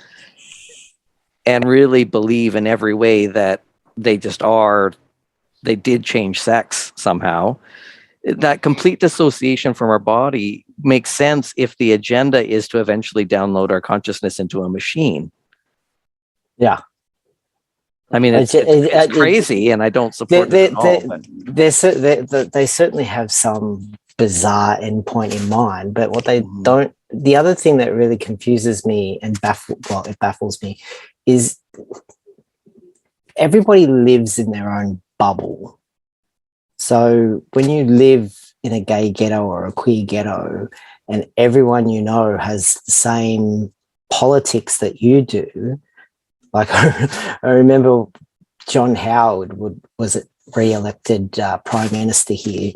and really believe in every way that they did change sex somehow, that complete dissociation from our body makes sense if the agenda is to eventually download our consciousness into a machine. Yeah. I mean, it's crazy, and I don't support it at all. They certainly have some bizarre endpoint in mind, but what they don't, the other thing that really confuses me and it baffles me is everybody lives in their own bubble. So when you live in a gay ghetto or a queer ghetto and everyone you know has the same politics that you do, like I remember John Howard was re-elected Prime Minister here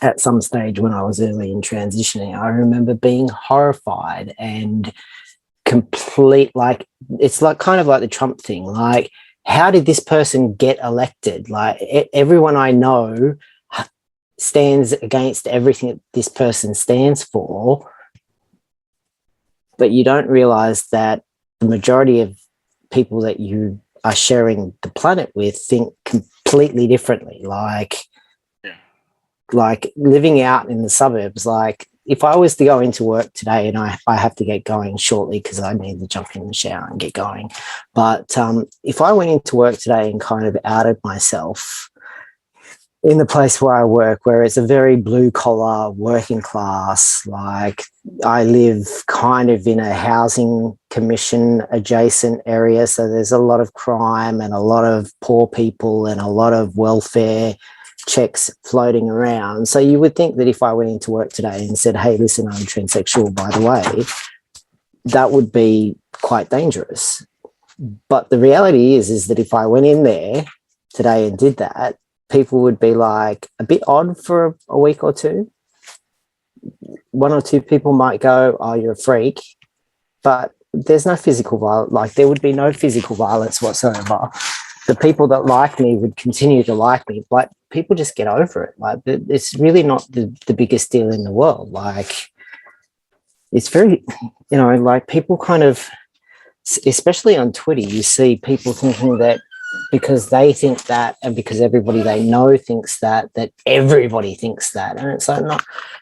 at some stage when I was early in transitioning. I remember being horrified and complete, like, it's like kind of like the Trump thing. Like, how did this person get elected? Like, everyone I know stands against everything that this person stands for, but you don't realize that the majority of people that you are sharing the planet with think completely differently. Like living out in the suburbs, like if I was to go into work today, and I have to get going shortly because I need to jump in the shower and get going, but if I went into work today and kind of outed myself, in the place where I work, where it's a very blue collar working class. Like I live kind of in a housing commission adjacent area. So there's a lot of crime and a lot of poor people and a lot of welfare checks floating around. So you would think that if I went into work today and said, hey, listen, I'm transsexual, by the way, that would be quite dangerous. But the reality is that if I went in there today and did that, people would be like a bit odd for a week or two. One or two people might go, oh, you're a freak. But there's no physical violence. Like there would be no physical violence whatsoever. The people that like me would continue to like me, but people just get over it. Like it's really not the biggest deal in the world. Like it's very, like people kind of, especially on Twitter, you see people thinking that because they think that and because everybody they know thinks that everybody thinks that. And it's like,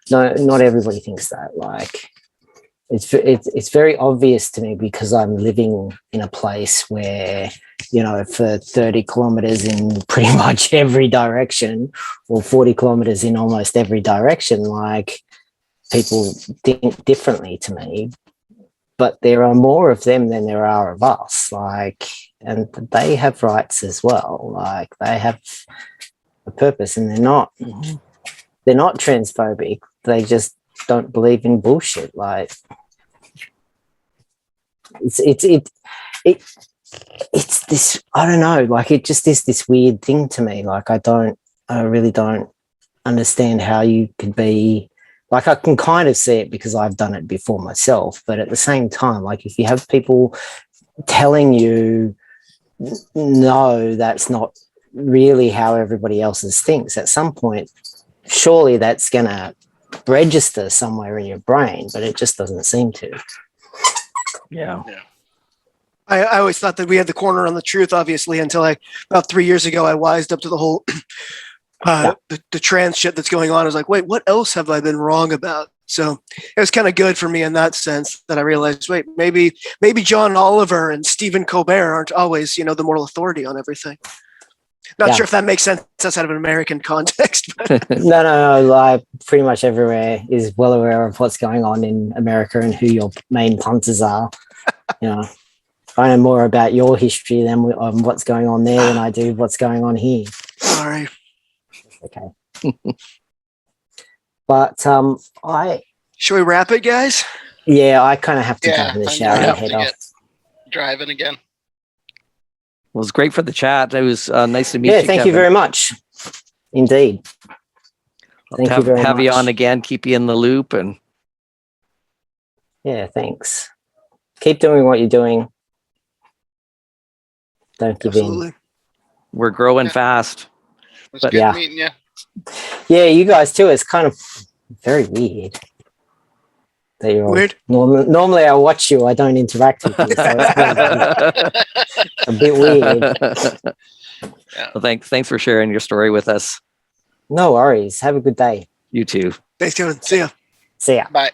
not everybody thinks that. Like it's very obvious to me because I'm living in a place where, for 30 kilometers in pretty much every direction or 40 kilometers in almost every direction, like people think differently to me. But there are more of them than there are of us, like, and they have rights as well. Like they have a purpose, and they're not transphobic. They just don't believe in bullshit. Like it's this. I don't know. Like it just is this weird thing to me. Like I really don't understand how you could be. Like I can kind of see it because I've done it before myself, but at the same time, like if you have people telling you, no, that's not really how everybody else's thinks, at some point, surely that's going to register somewhere in your brain, but it just doesn't seem to. Yeah. I always thought that we had the corner on the truth, obviously, until about 3 years ago, I wised up to the whole the trans shit that's going on. I was like, wait, what else have I been wrong about? So it was kind of good for me in that sense that I realized, wait, maybe John Oliver and Stephen Colbert aren't always, the moral authority on everything. Not sure if that makes sense outside of an American context. But. No. Like pretty much everywhere is well aware of what's going on in America and who your main punters are. I know more about your history than what's going on there than I do what's going on here. Sorry. Okay. But should we wrap it, guys? Yeah, I kind of have to jump in the shower and head off. Driving again. Well, it was great for the chat. It was nice to meet you. Yeah, thank you very much. Indeed. Thank you very much. Have you on again, keep you in the loop. And yeah, thanks. Keep doing what you're doing. Don't give in. We're growing fast. It's good meeting you. Yeah, you guys too. It's kind of very weird. That you're weird. Normally I watch you. I don't interact with you. So it's a bit weird. Well, thanks for sharing your story with us. No worries. Have a good day. You too. Thanks, Kevin. See ya. See ya. Bye.